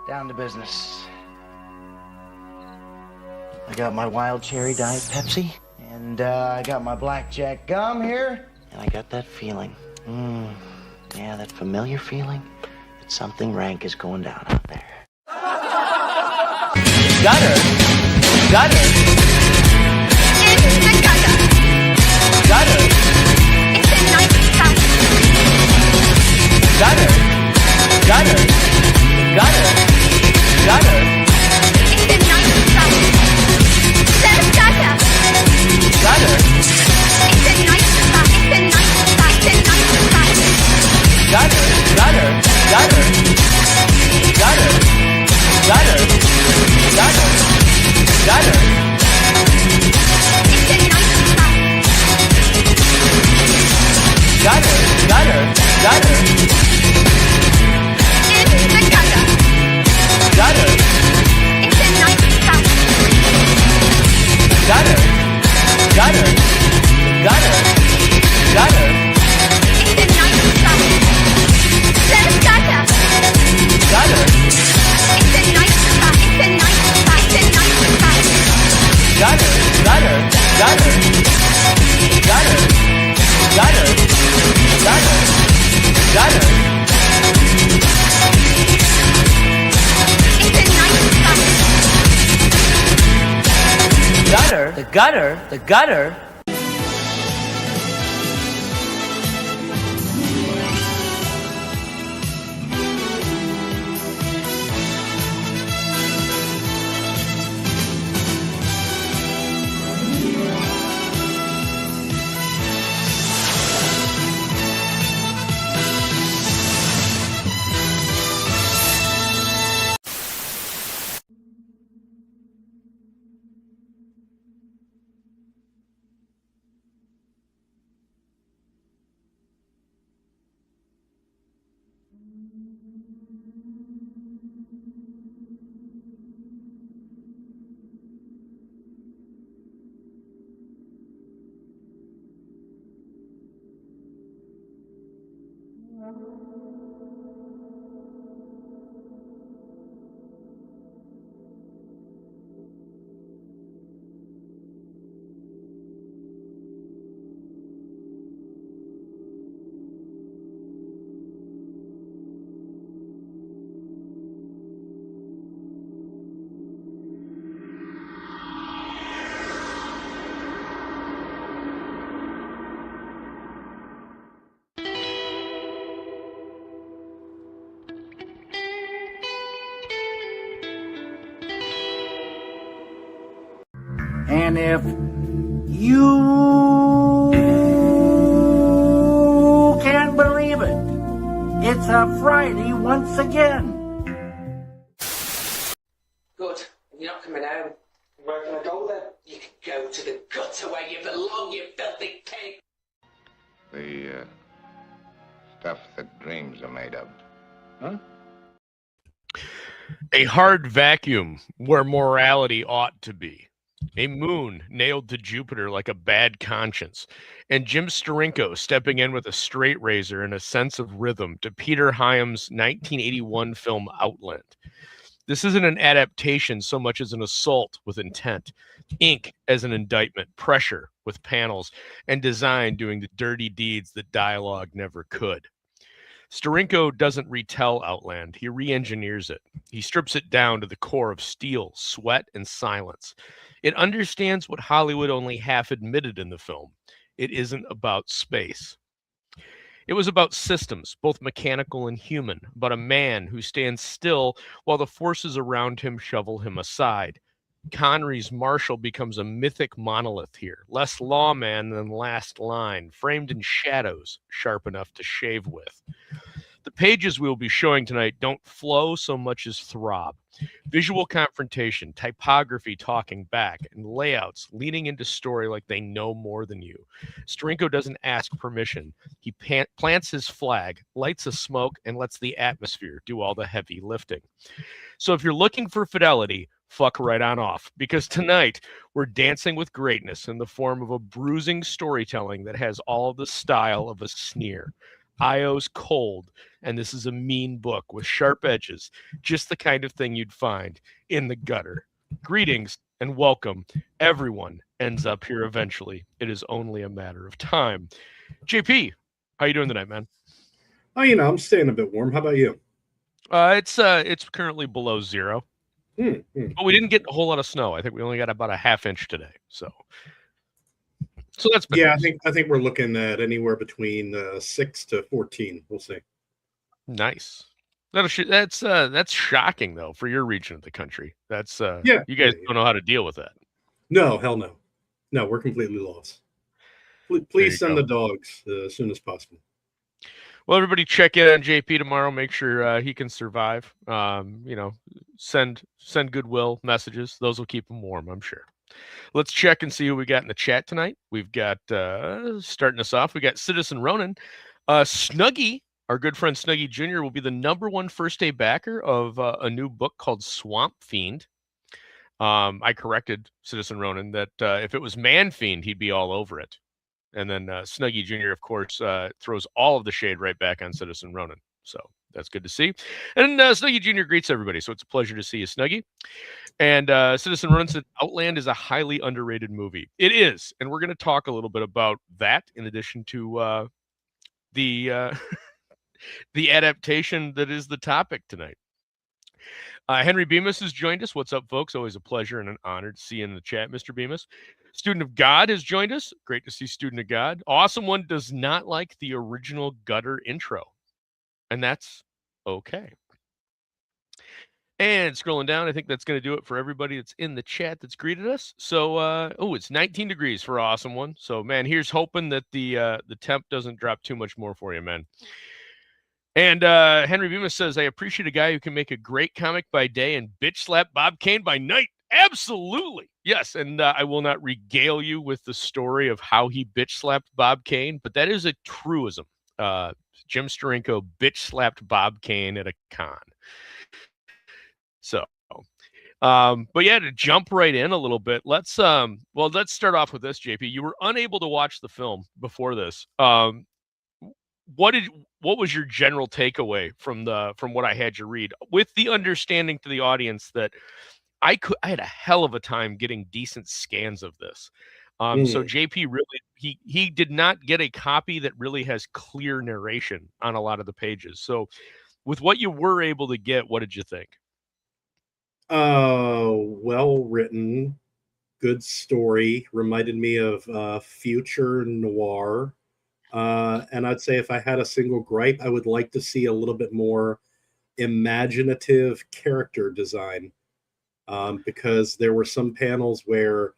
Down to business. I got my wild cherry Diet Pepsi, and I got my blackjack gum here, and I got that feeling. Yeah, that familiar feeling that something rank is going down out there. Gutter. Gutter. In the gutter. Gutter. It's a nice spot. Gutter. Gutter. Gutter. Gutter. It's a nice spot. The gutter. Gutter. It's a nice spot. It's a nice spot. It's a nice spot. Gutter. Gutter. Gutter. Gutter. Gutter. Gutter. Gutter. It's a nice spot. Gutter. Gutter. Gutter. In the gutter. Gutter. It's a nice spot. Gutter. Gutter. Gutter. Gutter. It's a nice spot. The gutter. Gutter. It's a nice spot. It's a nice spot. It's a nice spot. Gutter. Gutter. Gutter. Gutter. Gutter. Gutter. Gutter. It's a nice spot. Gutter. The gutter. The gutter. And if you can't believe it, it's a Friday once again. Good. You're not coming home. Where can I go then? You can go to the gutter where you belong, you filthy pig. The stuff that dreams are made of. Huh? A hard vacuum where morality ought to be. A moon nailed to Jupiter like a bad conscience. And Jim Steranko stepping in with a straight razor and a sense of rhythm to Peter Hyam's 1981 film Outland. This isn't an adaptation so much as an assault with intent. Ink as an indictment, pressure with panels, and design doing the dirty deeds that dialogue never could. Steranko doesn't retell Outland, he re-engineers it. He strips it down to the core of steel, sweat, and silence. It understands what Hollywood only half admitted in the film. It isn't about space. It was about systems, both mechanical and human, about a man who stands still while the forces around him shovel him aside. Connery's Marshall becomes a mythic monolith here, less lawman than Last Line, framed in shadows, sharp enough to shave with. The pages we will be showing tonight don't flow so much as throb. Visual confrontation, typography talking back, and layouts leaning into story like they know more than you. Steranko doesn't ask permission. He plants his flag, lights a smoke, and lets the atmosphere do all the heavy lifting. So if you're looking for fidelity, fuck right on off, because tonight we're dancing with greatness in the form of a bruising storytelling that has all the style of a sneer. Io's cold, and this is a mean book with sharp edges, just the kind of thing you'd find in the gutter. Greetings and welcome. Everyone ends up here eventually. It is only a matter of time. JP, how you doing tonight, man? Oh, I'm staying a bit warm. How about you? It's currently below 0. But we didn't get a whole lot of snow. I think we only got about a half inch today. So that's been nice. I think we're looking at anywhere between 6 to 14. We'll see. Nice. That's shocking though for your region of the country. That's you guys don't know how to deal with that. No, hell no. No, we're completely lost. Please send the dogs as soon as possible. Well, everybody check in on JP tomorrow. Make sure he can survive. Send goodwill messages. Those will keep him warm, I'm sure. Let's check and see who we got in the chat tonight. We've got, starting us off, we got Citizen Ronan. Snuggie, our good friend Snuggie Jr. will be the #1 first-day backer of a new book called Swamp Fiend. I corrected Citizen Ronan that if it was Man Fiend, he'd be all over it. And then Snuggie Jr., of course, throws all of the shade right back on Citizen Ronan. So that's good to see. And Snuggie Jr. greets everybody. So it's a pleasure to see you, Snuggie. And Citizen Ronan said Outland is a highly underrated movie. It is. And we're going to talk a little bit about that in addition to the adaptation that is the topic tonight. Henry Bemis has joined us. What's up, folks? Always a pleasure and an honor to see you in the chat, Mr. Bemis. Student of God has joined us. Great to see Student of God. Awesome One does not like the original gutter intro, and that's okay. And scrolling down, I think that's going to do it for everybody that's in the chat that's greeted us. So, it's 19 degrees for Awesome One. So, man, here's hoping that the temp doesn't drop too much more for you, man. And Henry Bemis says, I appreciate a guy who can make a great comic by day and bitch slap Bob Kane by night. Absolutely. Yes. And I will not regale you with the story of how he bitch slapped Bob Kane, but that is a truism. Jim Steranko bitch slapped Bob Kane at a con. So, but yeah, to jump right in a little bit, let's start off with this, JP. You were unable to watch the film before this. What was your general takeaway from what I had you read, with the understanding to the audience that I had a hell of a time getting decent scans of this. So JP really, he did not get a copy that really has clear narration on a lot of the pages. So with what you were able to get, what did you think? Well written, good story, reminded me of future noir. And I'd say if I had a single gripe, I would like to see a little bit more imaginative character design, because there were some panels where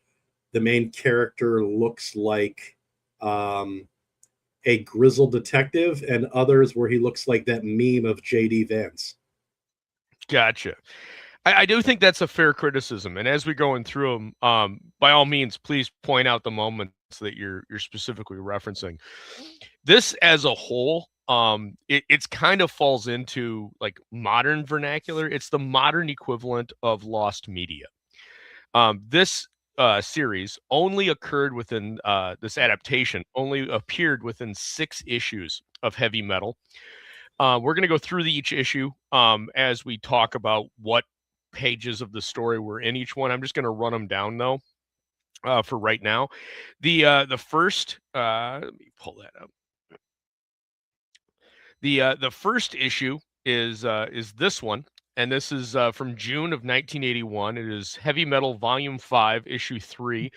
the main character looks like a grizzled detective, and others where he looks like that meme of J.D. Vance. Gotcha. I do think that's a fair criticism. And as we're going through them, by all means, please point out the moments that you're specifically referencing. This as a whole, it's kind of falls into like modern vernacular. It's the modern equivalent of lost media. This series only occurred within this adaptation only appeared within 6 issues of Heavy Metal. We're going to go through each issue as we talk about what pages of the story were in each one. I'm just going to run them down though for right now. The first let me pull that up. The first issue is this one, and this is from June of 1981. It is Heavy Metal Volume 5, Issue 3.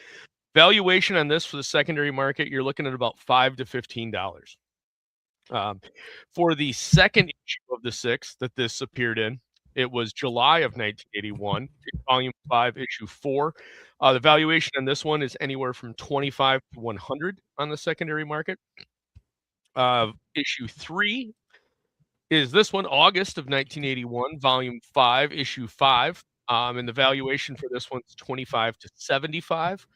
Valuation on this for the secondary market, you're looking at about $5 to $15. For the second issue of the 6 that this appeared in, it was July of 1981, Volume 5, Issue 4. The valuation on this one is anywhere from $25 to $100 on the secondary market. Issue 3 is this one, August of 1981, Volume 5, Issue 5. And the valuation for this one's $25 to $75.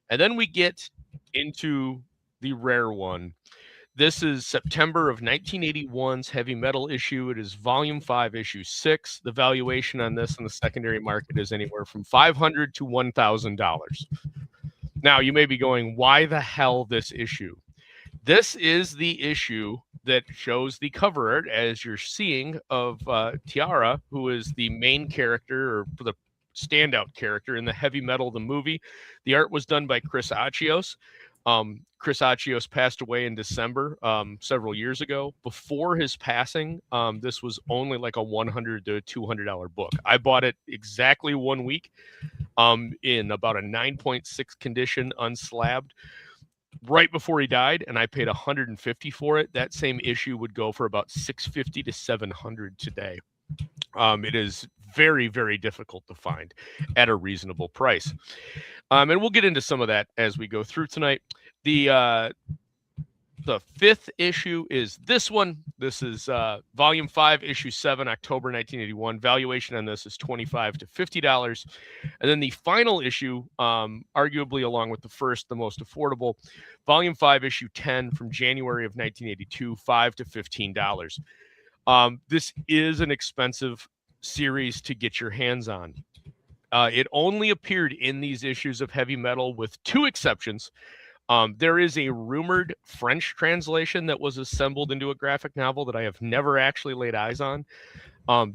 And then we get into the rare one. This is September of 1981's Heavy Metal issue. It is Volume 5, Issue 6. The valuation on this in the secondary market is anywhere from $500 to $1,000. Now, you may be going, why the hell this issue? This is the issue that shows the cover art, as you're seeing, of Tiara, who is the main character or the standout character in the Heavy Metal, the movie. The art was done by Chris Achios. Chris Achios passed away in December several years ago. Before his passing, this was only like a $100 to $200 book. I bought it exactly 1 week in about a 9.6 condition, unslabbed, right before he died, and I paid $150 for it. That same issue would go for about $650 to $700 today. It is very, very difficult to find at a reasonable price. And we'll get into some of that as we go through tonight. The fifth issue is this one. This is Volume 5, Issue 7, October 1981. Valuation on this is $25 to $50. And then the final issue, arguably along with the first, the most affordable, Volume 5, Issue 10 from January of 1982, $5 to $15. This is an expensive series to get your hands on. It only appeared in these issues of Heavy Metal with two exceptions. There is a rumored French translation that was assembled into a graphic novel that I have never actually laid eyes on.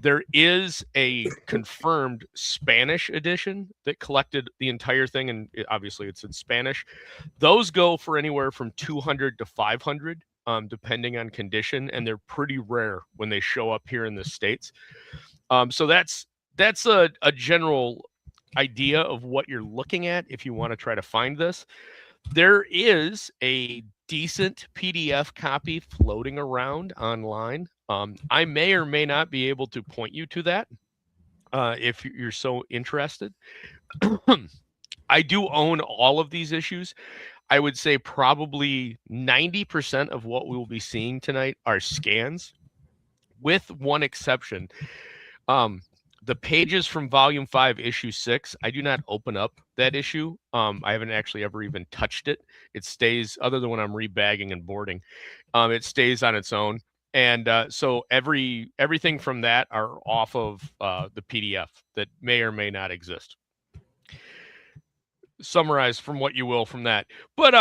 There is a confirmed Spanish edition that collected the entire thing, and obviously it's in Spanish. Those go for anywhere from $200 to $500, depending on condition, and they're pretty rare when they show up here in the States. So that's a general idea of what you're looking at if you want to try to find this. There is a decent PDF copy floating around online. I may or may not be able to point you to that if you're so interested. I do own all of these issues. I would say probably 90% of what we will be seeing tonight are scans, with one exception. The pages from Volume 5, Issue 6, I do not open up that issue. I haven't actually ever even touched it. It stays, other than when I'm rebagging and boarding, it stays on its own. And so everything from that are off of the PDF that may or may not exist. Summarize from what you will from that. But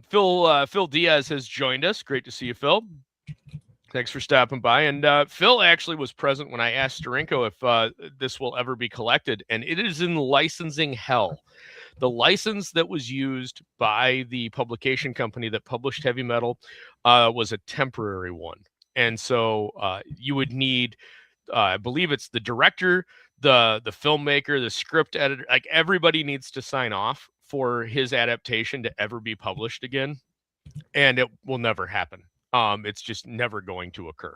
Phil Diaz has joined us. Great to see you, Phil. Thanks for stopping by. And Phil actually was present when I asked Steranko if this will ever be collected, and it is in licensing hell. The license that was used by the publication company that published Heavy Metal was a temporary one. And so you would need, I believe it's the director, the filmmaker, the script editor, like everybody needs to sign off for his adaptation to ever be published again. And it will never happen. It's just never going to occur.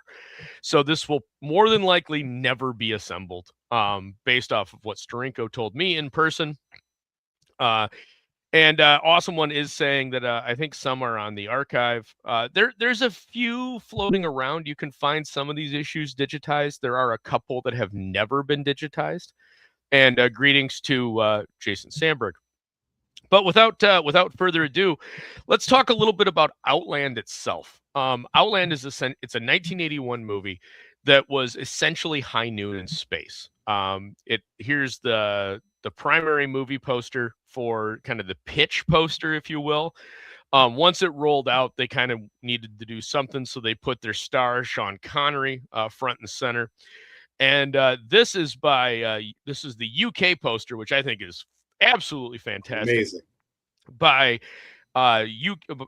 So this will more than likely never be assembled, based off of what Steranko told me in person. And Awesome One is saying that I think some are on the archive. There's a few floating around. You can find some of these issues digitized. There are a couple that have never been digitized. And greetings to Jason Sandberg. But without further ado, let's talk a little bit about Outland itself. Outland is it's a 1981 movie that was essentially High Noon in space. Here's the primary movie poster for kind of the pitch poster, if you will. Once it rolled out, they kind of needed to do something, so they put their star Sean Connery front and center. And this is the UK poster, which I think is absolutely fantastic. Amazing. By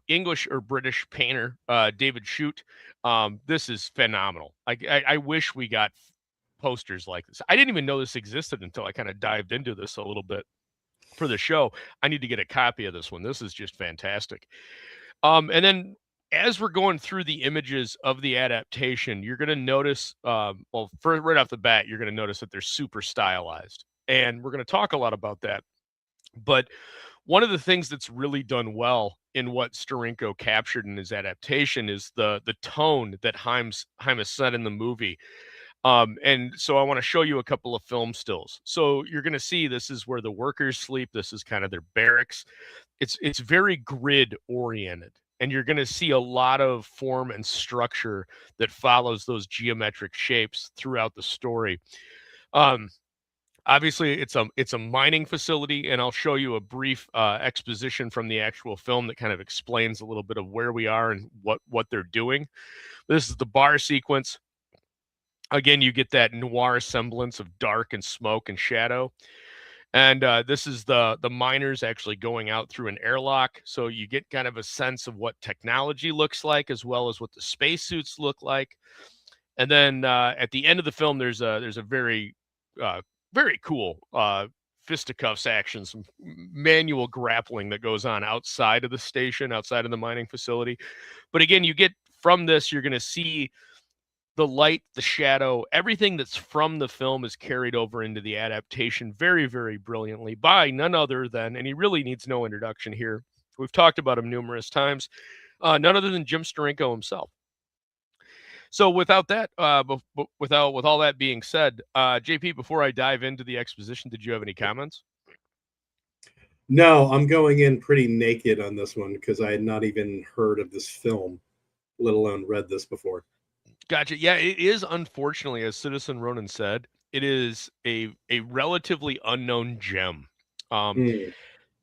English or British painter David Shute. This is phenomenal. I wish we got posters like this. I didn't even know this existed until I kind of dived into this a little bit for the show. I need to get a copy of this one. This is just fantastic. And then as we're going through the images of the adaptation, you're going to notice, right off the bat, you're going to notice that they're super stylized. And we're going to talk a lot about that. But one of the things that's really done well in what Steranko captured in his adaptation is the tone that Hyams set in the movie. And so I want to show you a couple of film stills. So you're going to see this is where the workers sleep. This is kind of their barracks. It's very grid oriented. And you're going to see a lot of form and structure that follows those geometric shapes throughout the story. Obviously, it's a mining facility, and I'll show you a brief exposition from the actual film that kind of explains a little bit of where we are and what they're doing. This is the bar sequence. Again, you get that noir semblance of dark and smoke and shadow. And this is the miners actually going out through an airlock, so you get kind of a sense of what technology looks like, as well as what the spacesuits look like. And then at the end of the film, there's a very very cool fisticuffs action, some manual grappling that goes on outside of the station, outside of the mining facility. But again, you get from this, you're going to see the light, the shadow, everything that's from the film is carried over into the adaptation very, very brilliantly by none other than, and he really needs no introduction here. We've talked about him numerous times, none other than Jim Steranko himself. So without that, with all that being said, JP, before I dive into the exposition, did you have any comments? No, I'm going in pretty naked on this one because I had not even heard of this film, let alone read this before. Gotcha. Yeah, it is, unfortunately, as Citizen Ronan said, it is a relatively unknown gem.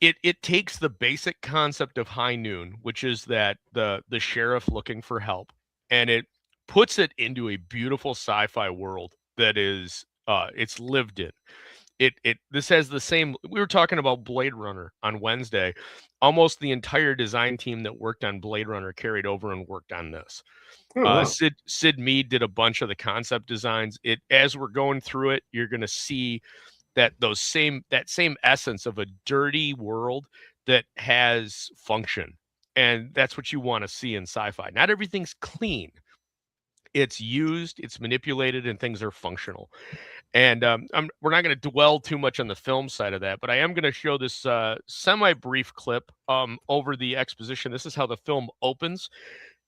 It takes the basic concept of High Noon, which is that the sheriff looking for help, and it puts it into a beautiful sci-fi world that is it's lived in. This has the same. We were talking about Blade Runner on Wednesday. Almost the entire design team that worked on Blade Runner carried over and worked on this. Oh, wow. Sid Mead did a bunch of the concept designs. As we're going through it, you're going to see that same essence of a dirty world that has function, and that's what you want to see in sci-fi. Not everything's clean. It's used, it's manipulated, and things are functional. And we're not going to dwell too much on the film side of that, but I am going to show this semi-brief clip over the exposition. This is how the film opens,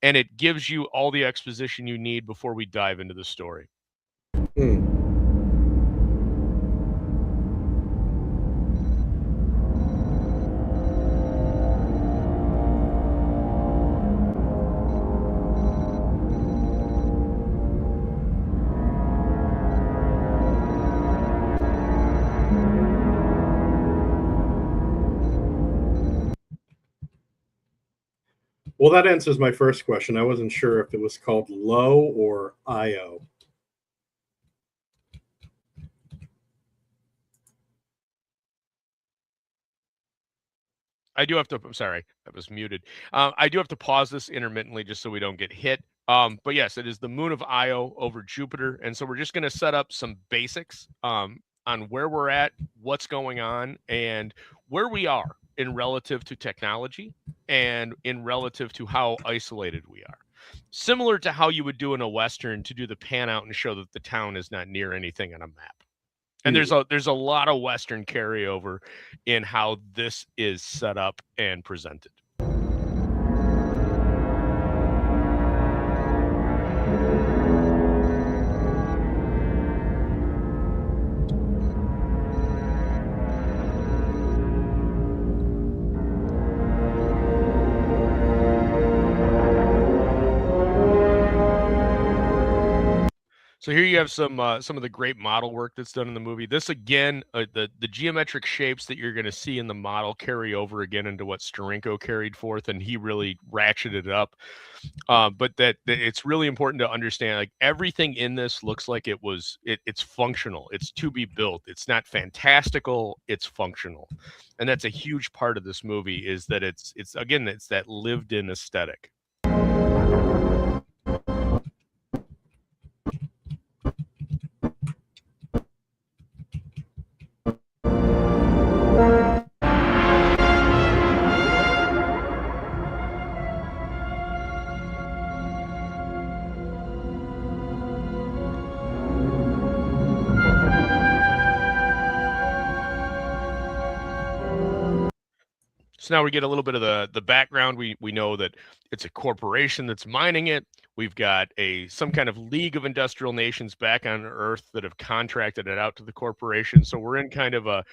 and it gives you all the exposition you need before we dive into the story. Well, that answers my first question. I wasn't sure if it was called Low or IO. I do have to, I'm sorry, I was muted. I do have to pause this intermittently just so we don't get hit. But yes, it is the moon of Io over Jupiter. And so we're just going to set up some basics on where we're at, what's going on, and where we are in relative to technology and in relative to how isolated we are. Similar to how you would do in a Western to do the pan out and show that the town is not near anything on a map. And there's a lot of Western carryover in how this is set up and presented. So here you have some of the great model work that's done in the movie. This again, the geometric shapes that you're going to see in the model carry over again into what Steranko carried forth, and he really ratcheted it up. But that it's really important to understand, like, everything in this looks like it's functional. It's to be built. It's not fantastical. It's functional, and that's a huge part of this movie. Is that it's that lived-in aesthetic. So now we get a little bit of the background. We know that it's a corporation that's mining it. We've got some kind of league of industrial nations back on Earth that have contracted it out to the corporation. So we're in kind of a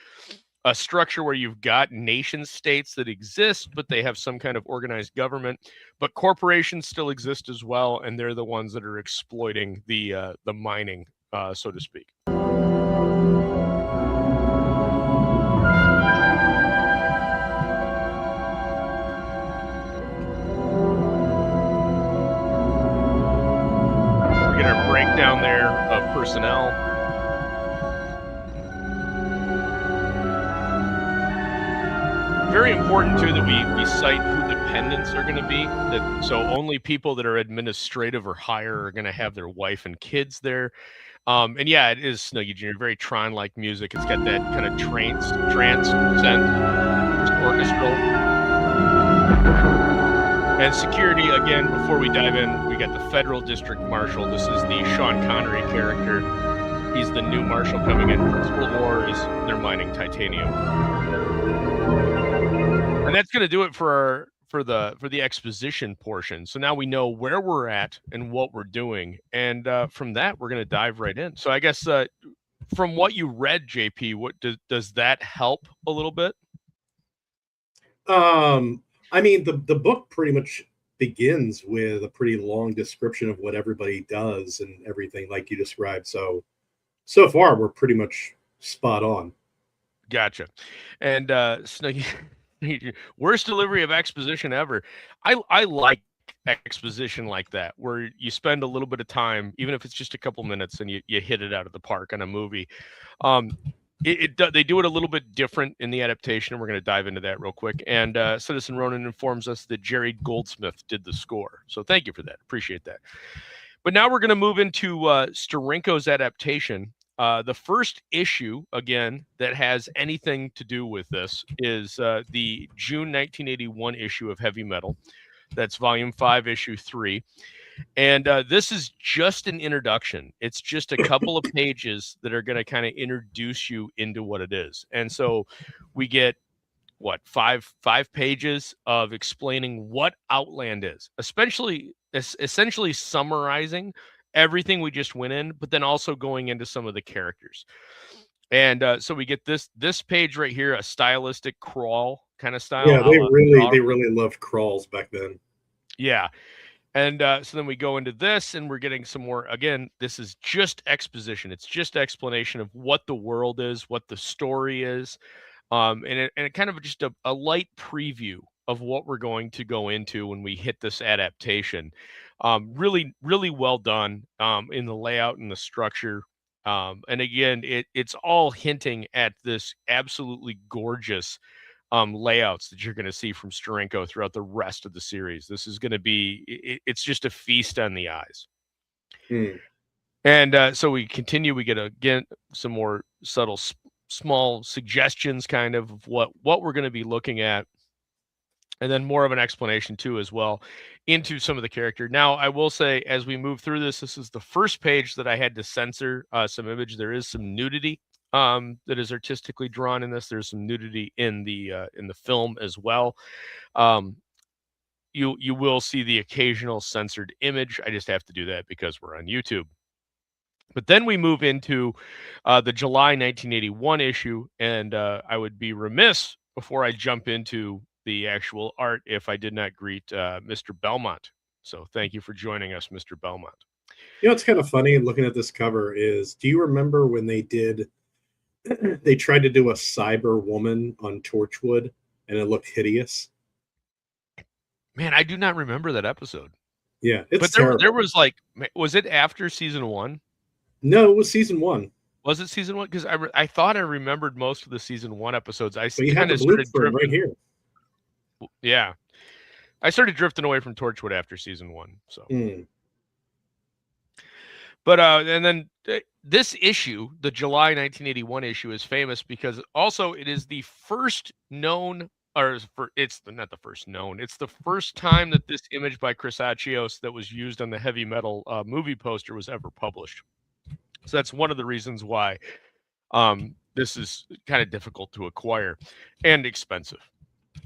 structure where you've got nation states that exist, but they have some kind of organized government. But corporations still exist as well, and they're the ones that are exploiting the mining, so to speak. personnel. Very important too that we cite who dependents are going to be. So only people that are administrative or higher are going to have their wife and kids there. And yeah, it is Snuggie Jr. Very Tron-like music. It's got that kind of trance sense, orchestral. And security, again, before we dive in, we got the Federal District Marshal. This is the Sean Connery character. He's the new marshal coming in. Principal Wars, they're mining titanium. And that's going to do it for the exposition portion. So now we know where we're at and what we're doing. And from that, we're going to dive right in. So I guess from what you read, JP, what does that help a little bit? I mean, the book pretty much begins with a pretty long description of what everybody does and everything like you described. So far, we're pretty much spot on. Gotcha. And Snuggie, worst delivery of exposition ever. I like exposition like that, where you spend a little bit of time, even if it's just a couple minutes, and you hit it out of the park on a movie. They do it a little bit different in the adaptation, and we're going to dive into that real quick. And Citizen Ronan informs us that Jerry Goldsmith did the score. So thank you for that. Appreciate that. But now we're going to move into Steranko's adaptation. The first issue, again, that has anything to do with this is the June 1981 issue of Heavy Metal. That's volume 5, issue 3. And this is just an introduction. It's just a couple of pages that are going to kind of introduce you into what it is. And so we get, five pages of explaining what Outland is, essentially summarizing everything we just went in, but then also going into some of the characters. And so we get this page right here, a stylistic crawl kind of style. Yeah, they really loved crawls back then. Yeah. And so then we go into this, and we're getting some more. Again, this is just exposition. It's just explanation of what the world is, what the story is, and it kind of just a light preview of what we're going to go into when we hit this adaptation. Really, really well done in the layout and the structure. And again, it's all hinting at this absolutely gorgeous layouts that you're going to see from Steranko throughout the rest of the series. This is going to be, it's just a feast on the eyes. And so we continue. We get, again, some more subtle, small suggestions kind of what we're going to be looking at. And then more of an explanation too, as well, into some of the character. Now, I will say, as we move through this is the first page that I had to censor some image. There is some nudity that is artistically drawn in this. There's some nudity in the film as well. You will see the occasional censored image. I just have to do that because we're on YouTube. But then we move into the July 1981 issue, and I would be remiss before I jump into the actual art if I did not greet Mr. Belmont. So thank you for joining us, Mr. Belmont. You know, it's kind of funny looking at this cover is, do you remember when they tried to do a cyber woman on Torchwood and it looked hideous? Man, I do not remember that episode. Yeah, it's but terrible. There was was it after season 1? No, it was season 1. Was it season 1? Because I thought I remembered most of the season 1 episodes. I kind of started drifting right here. Yeah, I started drifting away from Torchwood after season 1. So, but and then this issue, the July 1981 issue, is famous because also it is the first known, it's not the first known. It's the first time that this image by Chris Achios that was used on the Heavy Metal movie poster was ever published. So that's one of the reasons why this is kind of difficult to acquire and expensive.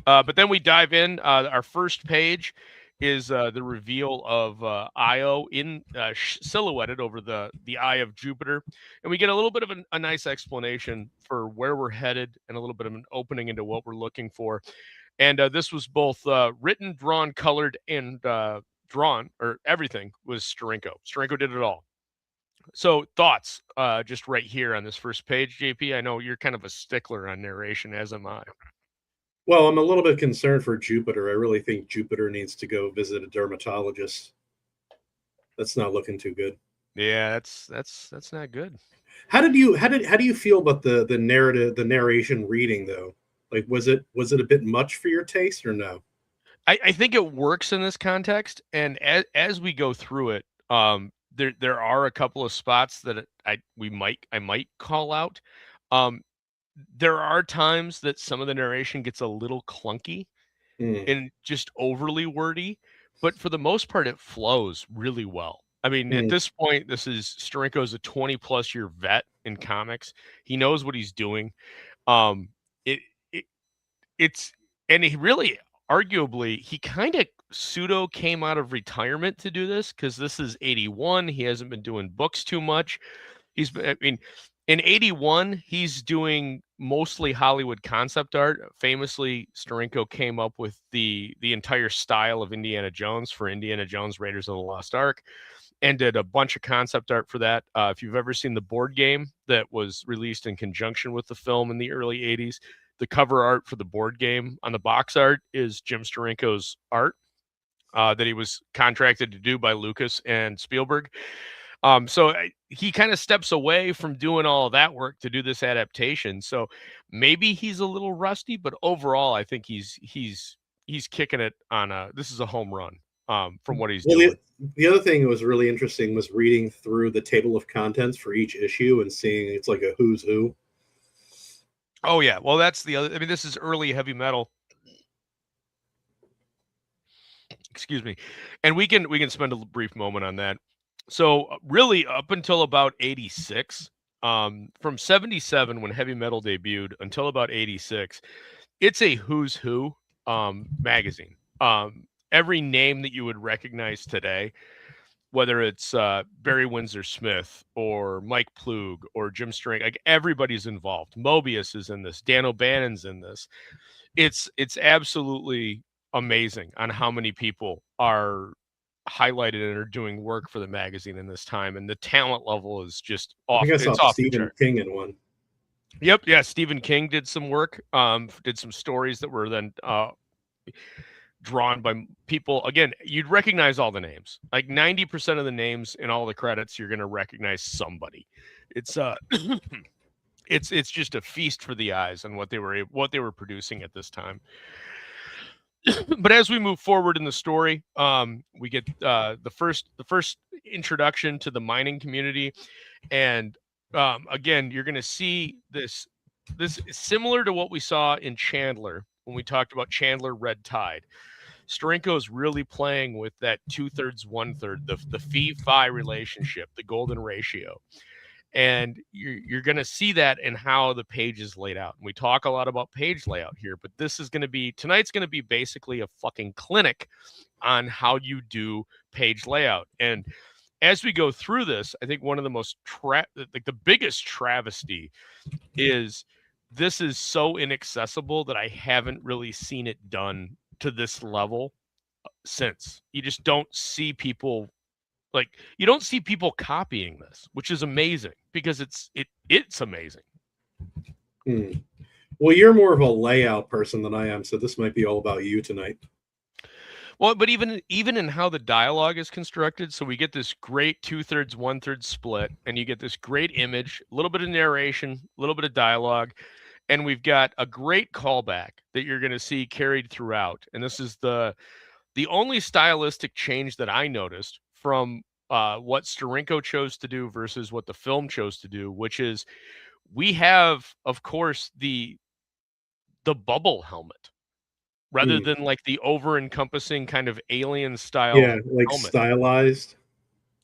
But then we dive in. Our first page is the reveal of Io in silhouetted over the eye of Jupiter. And we get a little bit of a nice explanation for where we're headed and a little bit of an opening into what we're looking for. And this was both written, drawn, colored, and drawn, or everything was Steranko. Steranko did it all. So thoughts just right here on this first page, JP. I know you're kind of a stickler on narration, as am I. Well, I'm a little bit concerned for Jupiter. I really think Jupiter needs to go visit a dermatologist. That's not looking too good. Yeah, that's not good. How do you feel about the narrative, the narration reading though? Like, was it a bit much for your taste or no? I think it works in this context, and as we go through it, there are a couple of spots that I might call out. Um, there are times that some of the narration gets a little clunky Mm, and just overly wordy, but for the most part, it flows really well. I mean, at mm, this point, this is Steranko's a 20+ year vet in comics. He knows what he's doing. Um, it, it it's and he really arguably he kind of pseudo came out of retirement to do this because this is 81. He hasn't been doing books too much. I mean, in 81, he's doing mostly Hollywood concept art. Famously, Steranko came up with the entire style of Indiana Jones for Indiana Jones Raiders of the Lost Ark and did a bunch of concept art for that. If you've ever seen the board game that was released in conjunction with the film in the early 80s, the cover art for the board game on the box art is Jim Steranko's art that he was contracted to do by Lucas and Spielberg. So he kind of steps away from doing all of that work to do this adaptation. So maybe he's a little rusty, but overall, I think he's kicking it on a. This is a home run from what he's well, doing. the other thing that was really interesting was reading through the table of contents for each issue and seeing it's like a who's who. Oh yeah, well that's the other. I mean, this is early heavy metal. Excuse me, and we can spend a brief moment on that. So really, up until about 86, from 77 when heavy metal debuted until about 86, it's a who's who magazine. Every name that you would recognize today, whether it's Barry Windsor Smith or Mike Plug or Jim String, like everybody's involved. Mobius is in this. Dan O'Bannon's in this. It's absolutely amazing on how many people are highlighted and are doing work for the magazine in this time, and the talent level is just I off. think I saw It's off the Stephen chart. King in one. Yep, yeah. Stephen King did some work. Did some stories that were then drawn by people. Again, you'd recognize all the names. Like 90% of the names in all the credits, you're going to recognize somebody. It's it's just a feast for the eyes on what they were producing at this time. But as we move forward in the story, we get the first introduction to the mining community, and again, you're going to see this is similar to what we saw in Chandler when we talked about Chandler Red Tide. Steranko is really playing with that 2/3, 1/3, the fee-fi relationship, the golden ratio. And you're going to see that in how the page is laid out. And we talk a lot about page layout here, but tonight's going to be basically a fucking clinic on how you do page layout. And as we go through this, I think one of the most the biggest travesty is this is so inaccessible that I haven't really seen it done to this level since. You just don't see people copying this, which is amazing because it's amazing. Hmm. Well, you're more of a layout person than I am, so this might be all about you tonight. Well, but even in how the dialogue is constructed, so we get this great 2/3, 1/3 split, and you get this great image, a little bit of narration, a little bit of dialogue, and we've got a great callback that you're going to see carried throughout. And this is the only stylistic change that I noticed from what Steranko chose to do versus what the film chose to do, which is we have, of course, the bubble helmet rather than like the over encompassing kind of alien style like helmet. stylized.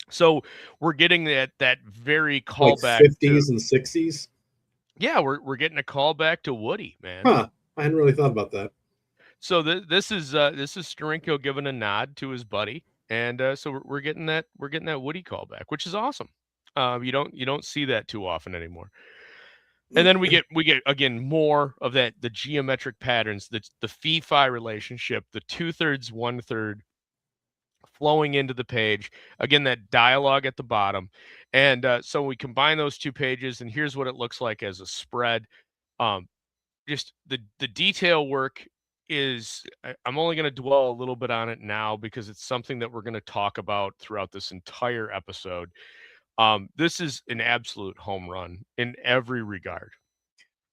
So we're getting that very Like callback 50s and 60s. Yeah, we're getting a callback to Woody, man. Huh. I hadn't really thought about that. So this is Steranko giving a nod to his buddy, and so we're getting that Woody callback, which is awesome. You don't see that too often anymore. And then we get again more of that, the geometric patterns, the fee-fi relationship, the 2/3, 1/3 flowing into the page. Again, that dialogue at the bottom, and so we combine those two pages, and here's what it looks like as a spread. Just the detail work is, I'm only going to dwell a little bit on it now because it's something that we're going to talk about throughout this entire episode. This is an absolute home run in every regard.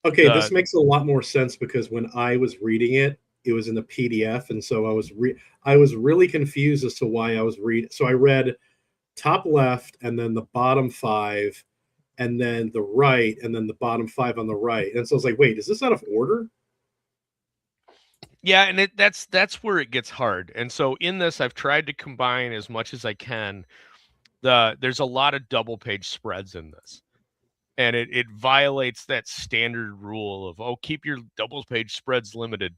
Okay, this makes a lot more sense because when I was reading it, it was in the PDF, and so I was really confused as to why I was reading. So I read top left, and then the bottom 5, and then the right, and then the bottom 5 on the right. And so I was like, wait, is this out of order? Yeah, and that's where it gets hard. And so in this, I've tried to combine as much as I can. There's a lot of double page spreads in this. And it violates that standard rule of keep your double page spreads limited.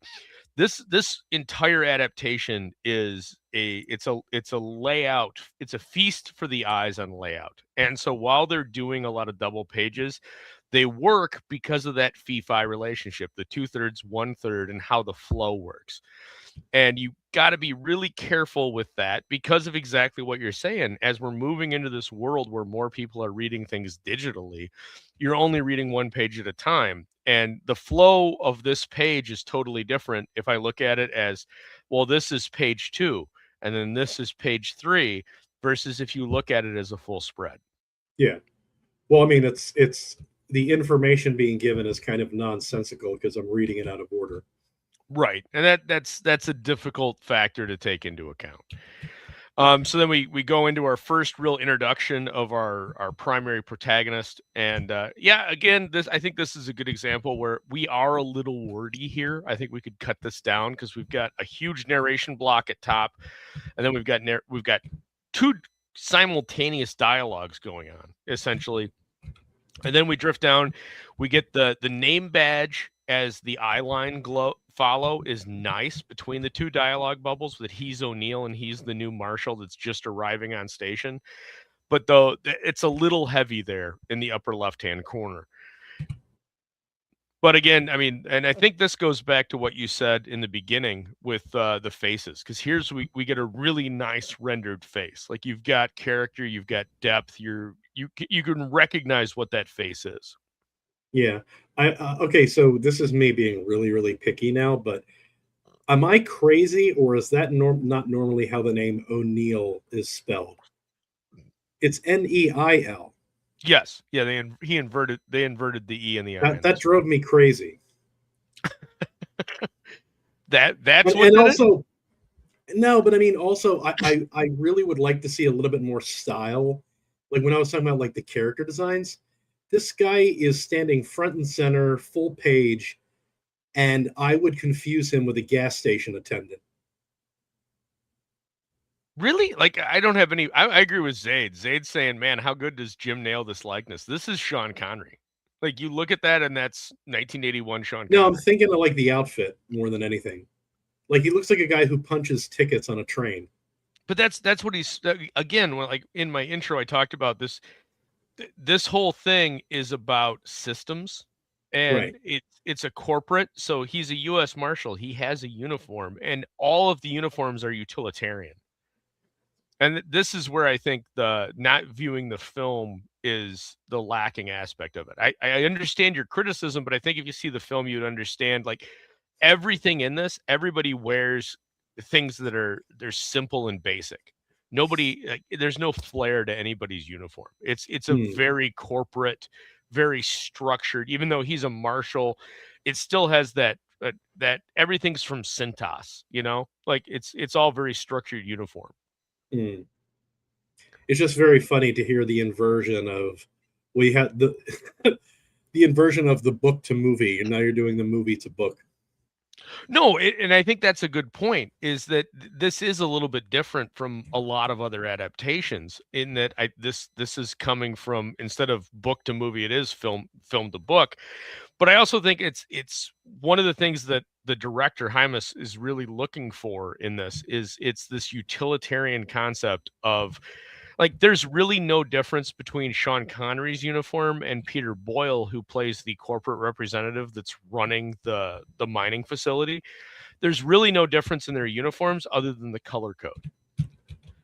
This entire adaptation is it's a layout. It's a feast for the eyes on layout. And so while they're doing a lot of double pages, they work because of that fee-fi relationship, the 2/3, 1/3, and how the flow works. And you got to be really careful with that because of exactly what you're saying. As we're moving into this world where more people are reading things digitally, you're only reading one page at a time. And the flow of this page is totally different if I look at it as, well, this is page 2, and then this is page 3, versus if you look at it as a full spread. Yeah. Well, I mean, it's the information being given is kind of nonsensical because I'm reading it out of order. Right. And that's a difficult factor to take into account. So then we go into our first real introduction of our primary protagonist. And again, I think this is a good example where we are a little wordy here. I think we could cut this down because we've got a huge narration block at top, and then we've got 2 simultaneous dialogues going on, essentially. And then we drift down. We get the name badge as the eye line follow is nice between the 2 dialogue bubbles that he's O'Neill and he's the new marshal that's just arriving on station. But though it's a little heavy there in the upper left-hand corner. But again, I mean, and I think this goes back to what you said in the beginning with the faces, because here's we get a really nice rendered face. Like you've got character, you've got depth, you can recognize what that face is. Yeah. Okay, so this is me being really, really picky now, but am I crazy, or is that not normally how the name O'Neill is spelled? It's Neil. Yes. Yeah, they inverted the E and the I. That drove me crazy. That's what. And also, no, but I mean, also, I really would like to see a little bit more style. Like when I was talking about like the character designs, this guy is standing front and center, full page, and I would confuse him with a gas station attendant. Really? Like, I don't have any. I agree with Zaid. Zaid's saying, man, how good does Jim nail this likeness? This is Sean Connery. Like, you look at that, and that's 1981 Sean Connery. No, I'm thinking of like the outfit more than anything. Like, he looks like a guy who punches tickets on a train. But that's what he's, again, like in my intro, I talked about this. This whole thing is about systems, and right. It's a corporate. So he's a U.S. Marshal. He has a uniform, and all of the uniforms are utilitarian. And this is where I think the not viewing the film is the lacking aspect of it. I understand your criticism, but I think if you see the film, you'd understand like everything in this, everybody wears things that they're simple and basic. Nobody, there's no flair to anybody's uniform. It's a very corporate, very structured, even though he's a marshal, it still has that everything's from Cintas, like it's all very structured uniform. It's just very funny to hear the inversion of we had the the inversion of the book to movie, and now you're doing the movie to book. No, and I think that's a good point, is that this is a little bit different from a lot of other adaptations in that this is coming from, instead of book to movie, it is film to book. But I also think it's one of the things that the director Hymas is really looking for in this is it's this utilitarian concept of like there's really no difference between Sean Connery's uniform and Peter Boyle, who plays the corporate representative that's running the mining facility. There's really no difference in their uniforms other than the color code.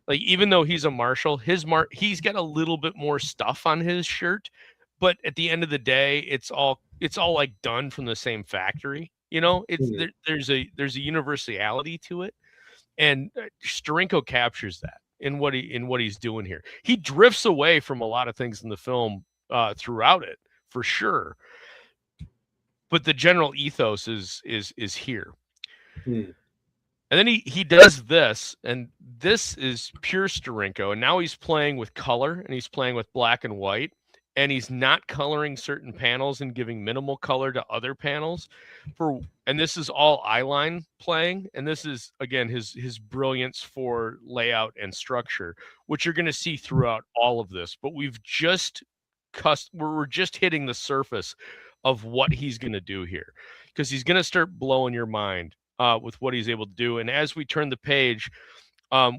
Like even though he's a marshal, he's got a little bit more stuff on his shirt, but at the end of the day, it's all like done from the same factory. There's a universality to it, and Steranko captures that. in what he's doing here. He drifts away from a lot of things in the film throughout it, for sure. But the general ethos is here. Hmm. And then he does this, and this is pure Steranko. And now he's playing with color, and he's playing with black and white, and he's not coloring certain panels and giving minimal color to other panels. And this is all eyeline playing, and this is again his brilliance for layout and structure, which you're going to see throughout all of this. But we're just hitting the surface of what he's going to do here, because he's going to start blowing your mind with what he's able to do. And as we turn the page,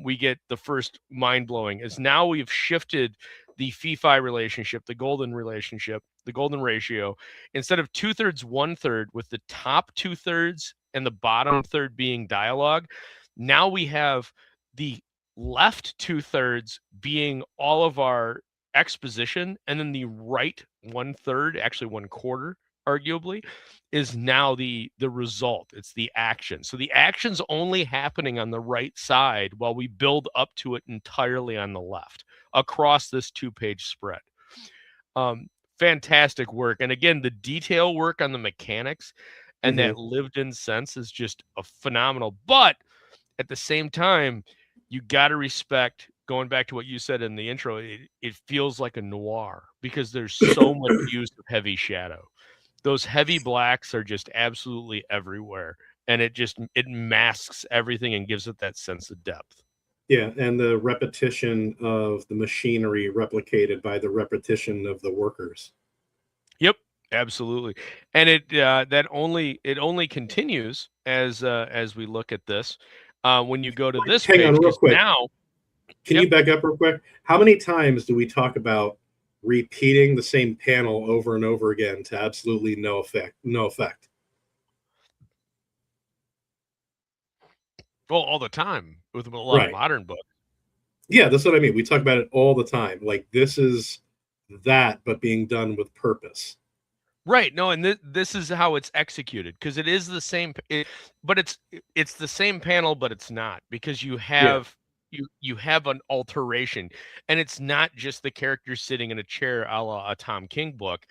we get the first mind-blowing, as now we've shifted the fee-fi relationship, the golden relationship, the golden ratio. Instead of 2/3, 1/3, with the top 2/3 and the bottom third being dialogue, now we have the left 2/3 being all of our exposition, and then the right 1/3, actually 1/4, arguably, is now the result. It's the action. So the action's only happening on the right side while we build up to it entirely on the left across this 2-page spread. Fantastic work. And again, the detail work on the mechanics and that lived-in sense is just a phenomenal. But at the same time, you got to respect, going back to what you said in the intro, it feels like a noir because there's so much use of heavy shadow. Those heavy blacks are just absolutely everywhere, and it masks everything and gives it that sense of depth. Yeah, and the repetition of the machinery replicated by the repetition of the workers. Yep, absolutely. And it only continues as we look at this. When you go to this Hang page, on real quick. now, can you back up real quick? How many times do we talk about repeating the same panel over and over again to absolutely no effect? Well, all the time with a lot of modern books. Yeah, that's what I mean. We talk about it all the time. Like, this is that, but being done with purpose. Right. No, and this is how it's executed, because it is the same, but it's the same panel, but it's not, because you have you have an alteration, and it's not just the character sitting in a chair a la a Tom King book.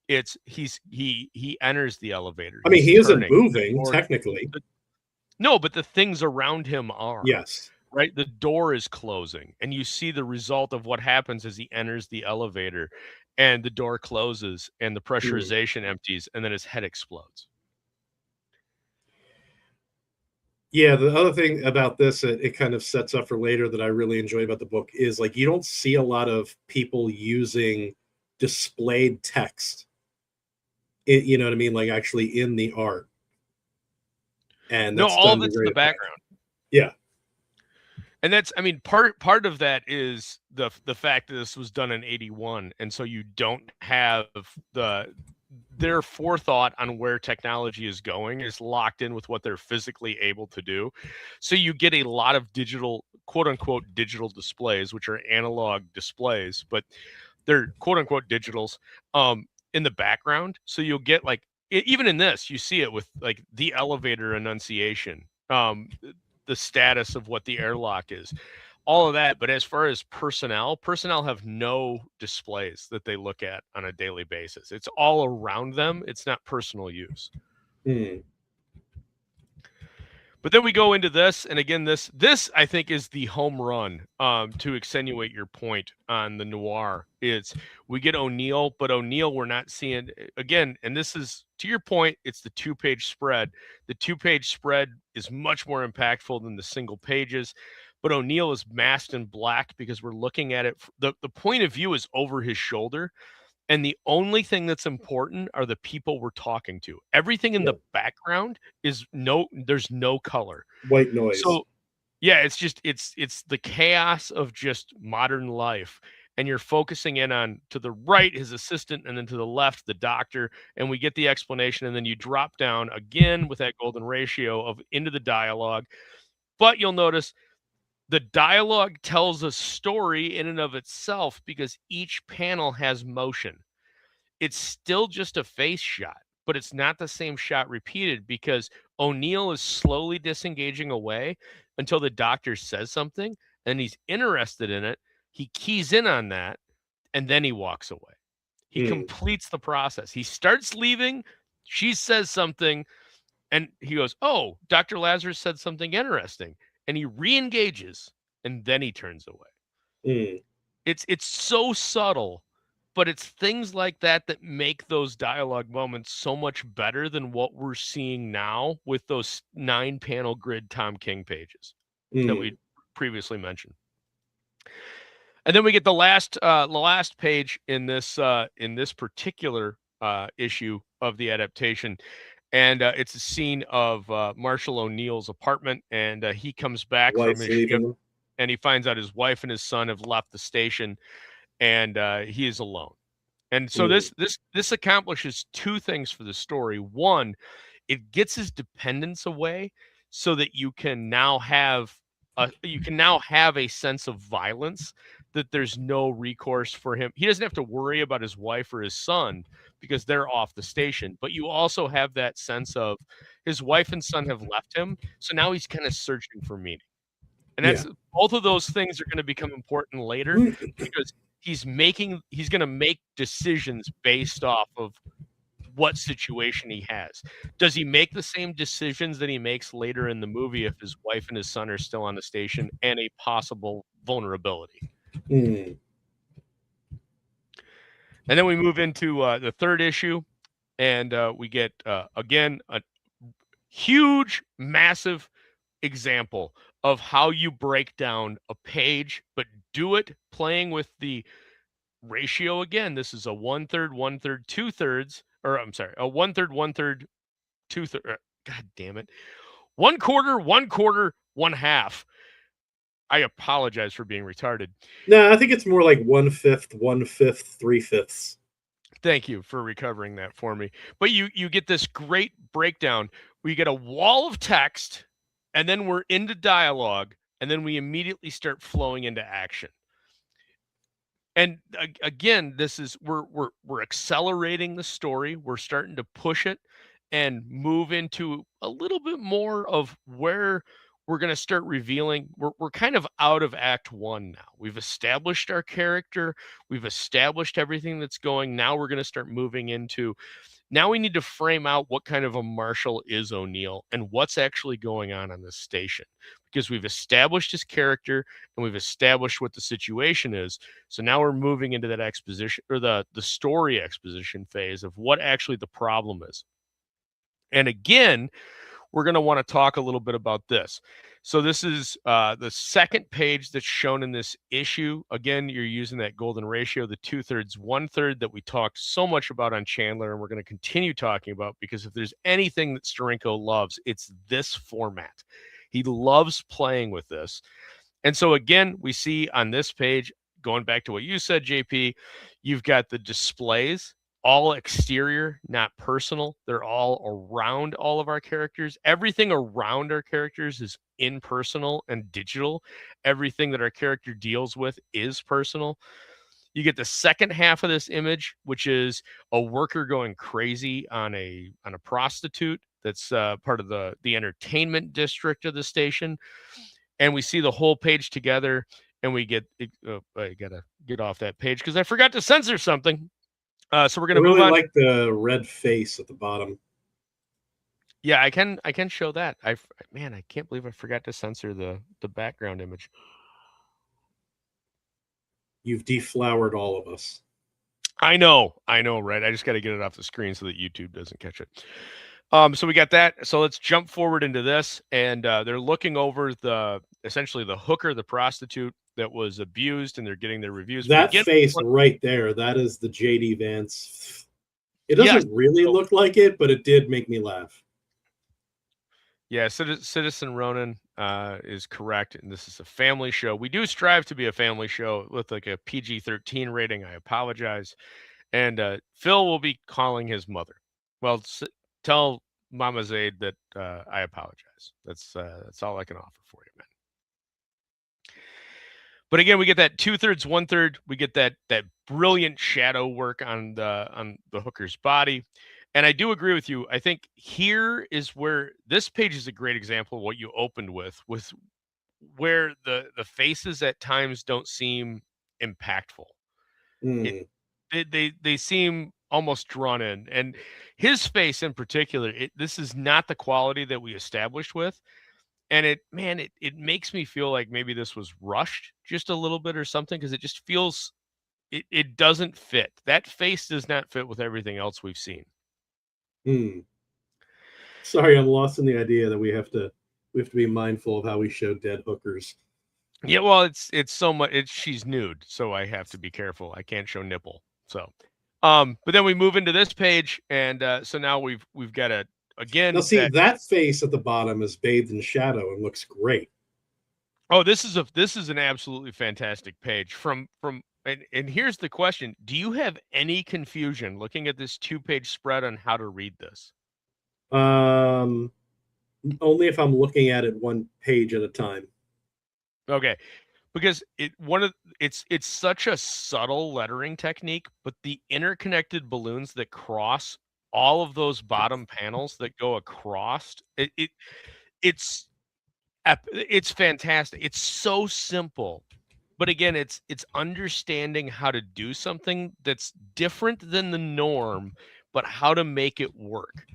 It's he enters the elevator. I mean, he isn't moving technically. No, but the things around him are. Yes. Right. The door is closing, and you see the result of what happens as he enters the elevator, and the door closes, and the pressurization empties, and then his head explodes. Yeah, the other thing about this, it kind of sets up for later that I really enjoy about the book is, like, you don't see a lot of people using displayed text. You know what I mean? Like, actually in the art. And no, all of it's in the background. Yeah. And that's, I mean, part of that is the fact that this was done in 81, and so you don't have their forethought on where technology is going is locked in with what they're physically able to do. So you get a lot of digital, quote unquote, digital displays, which are analog displays, but they're quote unquote digitals in the background. So you'll get, like, even in this, you see it with, like, the elevator enunciation, the status of what the airlock is, all of that. But as far as personnel have no displays that they look at on a daily basis. It's all around them. It's not personal use. But then we go into this, and again, this I think is the home run to accentuate your point on the noir. We get O'Neill, but O'Neill we're not seeing again, and this is, to your point, it's the 2-page spread. The 2-page spread is much more impactful than the single pages, but O'Neill is masked in black because we're looking at it. The point of view is over his shoulder. And the only thing that's important are the people we're talking to. Everything in the background is there's no color. White noise. So yeah, it's just, it's the chaos of just modern life. And you're focusing in on, to the right, his assistant, and then to the left, the doctor. And we get the explanation. And then you drop down again with that golden ratio of into the dialogue. But you'll notice the dialogue tells a story in and of itself because each panel has motion. It's still just a face shot, but it's not the same shot repeated because O'Neill is slowly disengaging away until the doctor says something, and he's interested in it. He keys in on that, and then he walks away. He completes the process. He starts leaving. She says something, and he goes, "Oh, Dr. Lazarus said something interesting," and he re-engages, and then he turns away. It's so subtle, but it's things like that that make those dialogue moments so much better than what we're seeing now with those 9-panel grid Tom King pages that we previously mentioned. And then we get the last page in this particular issue of the adaptation, and it's a scene of Marshall O'Neill's apartment, and he comes back from his shift, and he finds out his wife and his son have left the station, and he is alone. And so this accomplishes two things for the story. One, it gets his dependence away, so that you can now have a sense of violence, that there's no recourse for him. He doesn't have to worry about his wife or his son because they're off the station. But you also have that sense of his wife and son have left him, so now he's kind of searching for meaning. And that's both of those things are going to become important later, because he's going to make decisions based off of what situation he has. Does he make the same decisions that he makes later in the movie if his wife and his son are still on the station and a possible vulnerability? And then we move into the third issue, and we get again a huge, massive example of how you break down a page, but do it playing with the ratio again. This is a 1/3, 1/3, 2/3, or I'm sorry, a 1/3, 1/3, 2/3. God damn it. 1/4, 1/4, 1/2. I apologize for being retarded. No, I think it's more like 1/5, 1/5, 3/5. Thank you for recovering that for me. But you get this great breakdown where you get a wall of text, and then we're into dialogue, and then we immediately start flowing into action. And again, this is we're accelerating the story. We're starting to push it and move into a little bit more of where we're going to start revealing. We're kind of out of Act 1 now. We've established our character. We've established everything that's going. Now we're going to start moving into. Now we need to frame out what kind of a Marshall is O'Neill and what's actually going on this station, because we've established his character and we've established what the situation is. So now we're moving into that exposition, or the story exposition phase of what actually the problem is. And again, we're going to want to talk a little bit about this. So this is the second page that's shown in this issue. Again, you're using that golden ratio, the 2/3, 1/3 that we talked so much about on Chandler, and we're going to continue talking about, because if there's anything that Steranko loves, it's this format. He loves playing with this. And so again, we see on this page, going back to what you said, JP, you've got the displays, all exterior, not personal. They're all around all of our characters. Everything around our characters is impersonal and digital. Everything that our character deals with is personal. You get the second half of this image, which is a worker going crazy on a prostitute that's part of the entertainment district of the station. And we see the whole page together, and we get I gotta get off that page because I forgot to censor something. So we're going to move on. I really like the red face at the bottom. Yeah, I can show that. I can't believe I forgot to censor the background image. You've deflowered all of us. I know, right? I just got to get it off the screen so that YouTube doesn't catch it. So we got that. So let's jump forward into this, and they're looking over essentially the hooker, the prostitute that was abused, and they're getting their reviews. That face right there, that is the JD Vance. It doesn't really look like it, but it did make me laugh. Yeah, Citizen Ronan is correct, and this is a family show. We do strive to be a family show with like a PG-13 rating. I apologize. And Phil will be calling his mother. Well, tell Mama Zaid that I apologize. That's all I can offer for you, man. But again, we get that 2/3, 1/3. We get that brilliant shadow work on the hooker's body. And I do agree with you. I think here is where this page is a great example of what you opened with where the faces at times don't seem impactful. It, they seem almost drawn in, and his face in particular, this is not the quality that we established with. And it makes me feel like maybe this was rushed just a little bit or something, because it just feels it doesn't fit. That face does not fit with everything else we've seen. Sorry, I'm lost in the idea that we have to be mindful of how we show dead hookers. Yeah, well, it's so much. She's nude, so I have to be careful. I can't show nipple. So, but then we move into this page, and so now we've got a again. Now, see that face at the bottom is bathed in shadow and looks great. Oh, this is an absolutely fantastic page from and here's the question: do you have any confusion looking at this 2-page spread on how to read this? Only if I'm looking at it one page at a time. Okay, because it's such a subtle lettering technique, but the interconnected balloons that cross all of those bottom panels that go across it's fantastic. It's so simple. But again, it's understanding how to do something that's different than the norm, but how to make it work.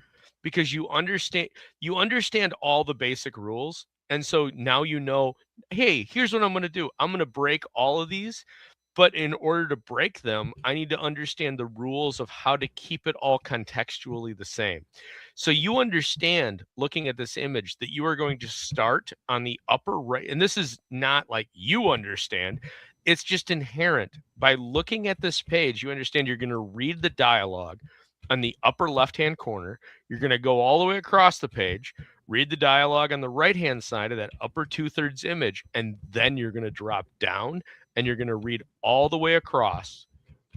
Because you understand all the basic rules. And so now you know, hey, here's what I'm going to do. I'm going to break all of these, but in order to break them, I need to understand the rules of how to keep it all contextually the same. So you understand, looking at this image, that you are going to start on the upper right. And this is not like you understand. It's just inherent. By looking at this page, you understand you're going to read the dialogue on the upper left-hand corner. You're going to go all the way across the page, read the dialogue on the right-hand side of that upper 2/3 image, and then you're going to drop down and you're going to read all the way across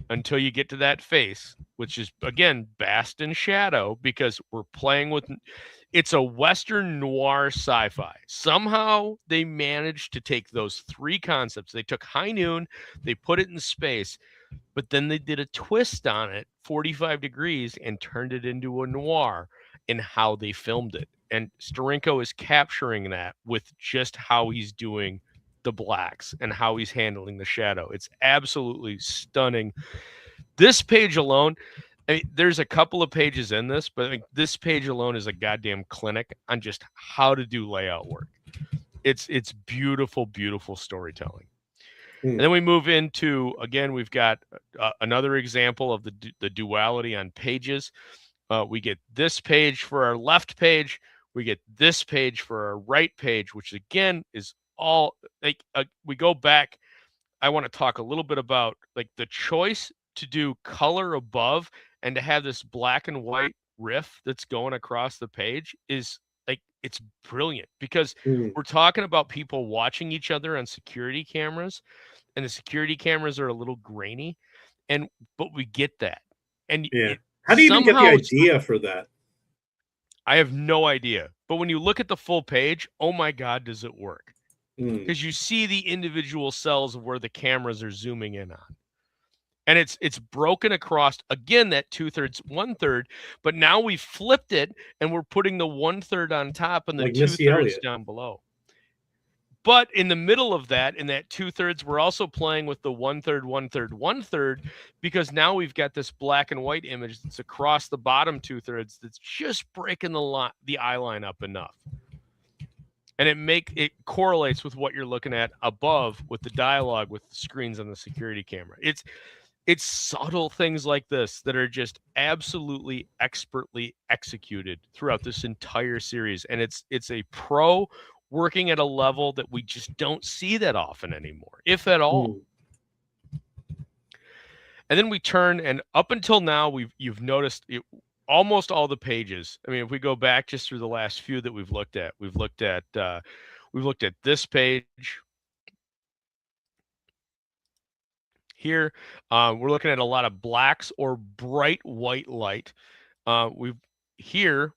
until you get to that face, which is, again, bathed in shadow, because we're playing with it's a Western noir sci-fi. Somehow they managed to take those three concepts. They took high noon, they put it in space, but then they did a twist on it, 45 degrees, and turned it into a noir in how they filmed it. And Steranko is capturing that with just how he's doing the blacks and how he's handling the shadow. It's absolutely stunning. This page alone, I mean, there's a couple of pages in this, but I think this page alone is a goddamn clinic on just how to do layout work. It's beautiful, beautiful storytelling. And then we move into, again, we've got another example of the duality on pages. We get this page for our left page. We get this page for our right page, which again is all like we go back. I want to talk a little bit about like the choice to do color above and to have this black and white riff that's going across the page is like, it's brilliant, because we're talking about people watching each other on security cameras, and the security cameras are a little grainy, but we get that. And yeah, how do you even get the idea for that? I have no idea. But when you look at the full page, oh my God, does it work? Because you see the individual cells of where the cameras are zooming in on. And it's broken across, again, that 2/3, 1/3, but now we flipped it and we're putting the 1/3 on top and the like 2/3 down below. But in the middle of that, in that 2/3, we're also playing with the 1/3, 1/3, 1/3, because now we've got this black and white image that's across the bottom 2/3 that's just breaking the eye line up enough. And it correlates with what you're looking at above with the dialogue with the screens on the security camera. It's subtle things like this that are just absolutely expertly executed throughout this entire series. And it's a pro working at a level that we just don't see that often anymore, if at all. And then we turn, and up until now, you've noticed almost all the pages. I mean, if we go back just through the last few that we've looked at this page here. We're looking at a lot of blacks or bright white light. We're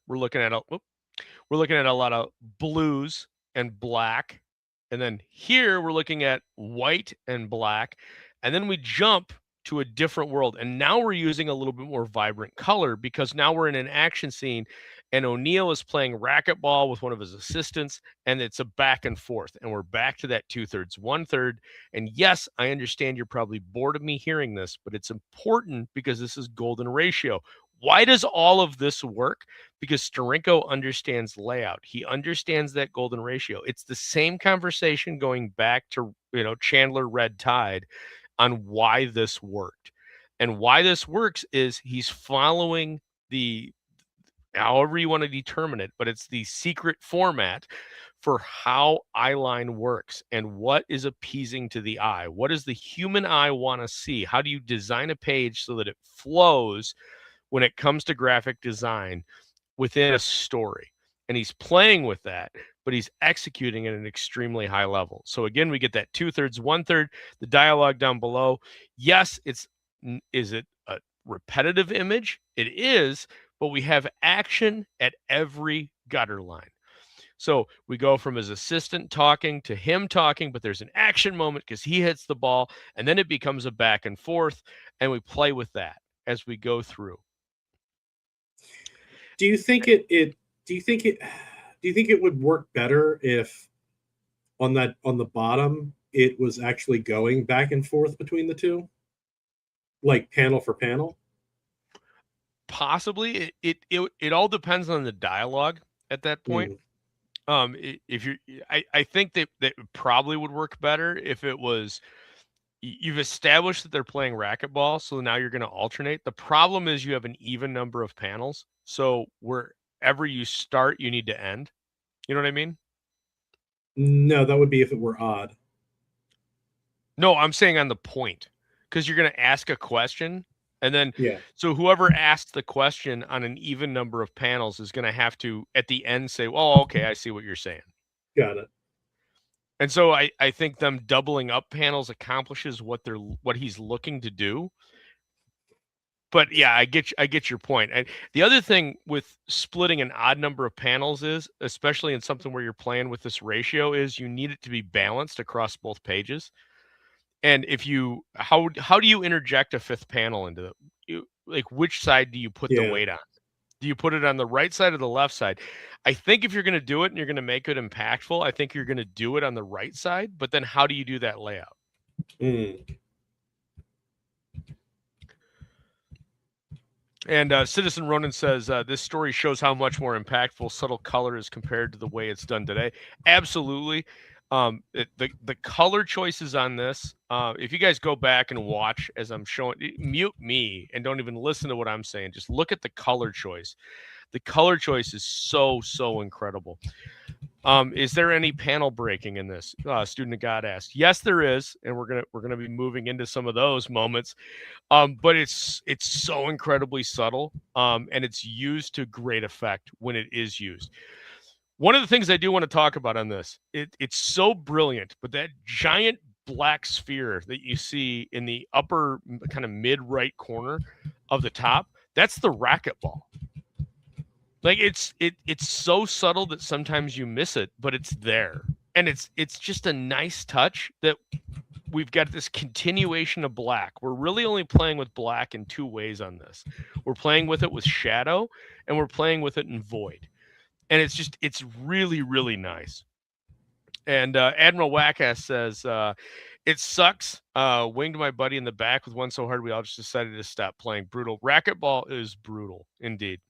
looking at a lot of blues and black. And then here we're looking at white and black. And then we jump to a different world. And now we're using a little bit more vibrant color because now we're in an action scene and O'Neill is playing racquetball with one of his assistants and it's a back and forth. And we're back to that 2/3, 1/3. And yes, I understand you're probably bored of me hearing this, but it's important because this is golden ratio. Why does all of this work? Because Steranko understands layout. He understands that golden ratio. It's the same conversation going back to, Chandler Red Tide on why this worked. And why this works is he's following the, however you want to determine it, but it's the secret format for how eyeline works and what is appeasing to the eye. What does the human eye want to see? How do you design a page so that it flows when it comes to graphic design within a story? And he's playing with that, but he's executing at an extremely high level. So again, we get that 2/3, 1/3, the dialogue down below. Yes, is it a repetitive image? It is, but we have action at every gutter line. So we go from his assistant talking to him talking, but there's an action moment because he hits the ball, and then it becomes a back and forth, and we play with that as we go through. Do you think it would work better if on the bottom it was actually going back and forth between the two, like panel for panel? Possibly. It all depends on the dialogue at that point. If you're, I think that probably would work better if it was, you've established that they're playing racquetball, so now you're going to alternate. The problem is you have an even number of panels, so wherever you start, you need to end. You know what I mean? No, that would be if it were odd. No, I'm saying on the point, because you're going to ask a question, and then Yeah. so whoever asked the question on an even number of panels is going to have to at the end say, "Well, okay, I see what you're saying." Got it. And so I think them doubling up panels accomplishes what he's looking to do. But yeah, I get your point. And the other thing with splitting an odd number of panels is, especially in something where you're playing with this ratio, is you need it to be balanced across both pages. And if you how do you interject a fifth panel into like which side do you put the weight on? Do you put it on the right side or the left side? I think if you're going to do it and you're going to make it impactful, I think you're going to do it on the right side. But then how do you do that layout? And Citizen Ronan says, this story shows how much more impactful subtle color is compared to the way it's done today. Absolutely. The color choices on this, if you guys go back and watch as I'm showing, mute me and don't even listen to what I'm saying. Just look at the color choice. The color choice is so incredible. Is there any panel breaking in this? Student of God asked. Yes, there is, and we're gonna be moving into some of those moments. But it's so incredibly subtle, and it's used to great effect when it is used. One of the things I do want to talk about on this, it's so brilliant, but that giant black sphere that you see in the upper kind of mid-right corner of the top, that's the racquetball. Like it's so subtle that sometimes you miss it, but it's there. And it's just a nice touch that we've got this continuation of black. We're really only playing with black in two ways on this. We're playing with it with shadow, and we're playing with it in void. And it's really, really nice. And Admiral Wackass says, it sucks. Winged my buddy in the back with one so hard we all just decided to stop playing. Brutal. Racquetball is brutal, indeed.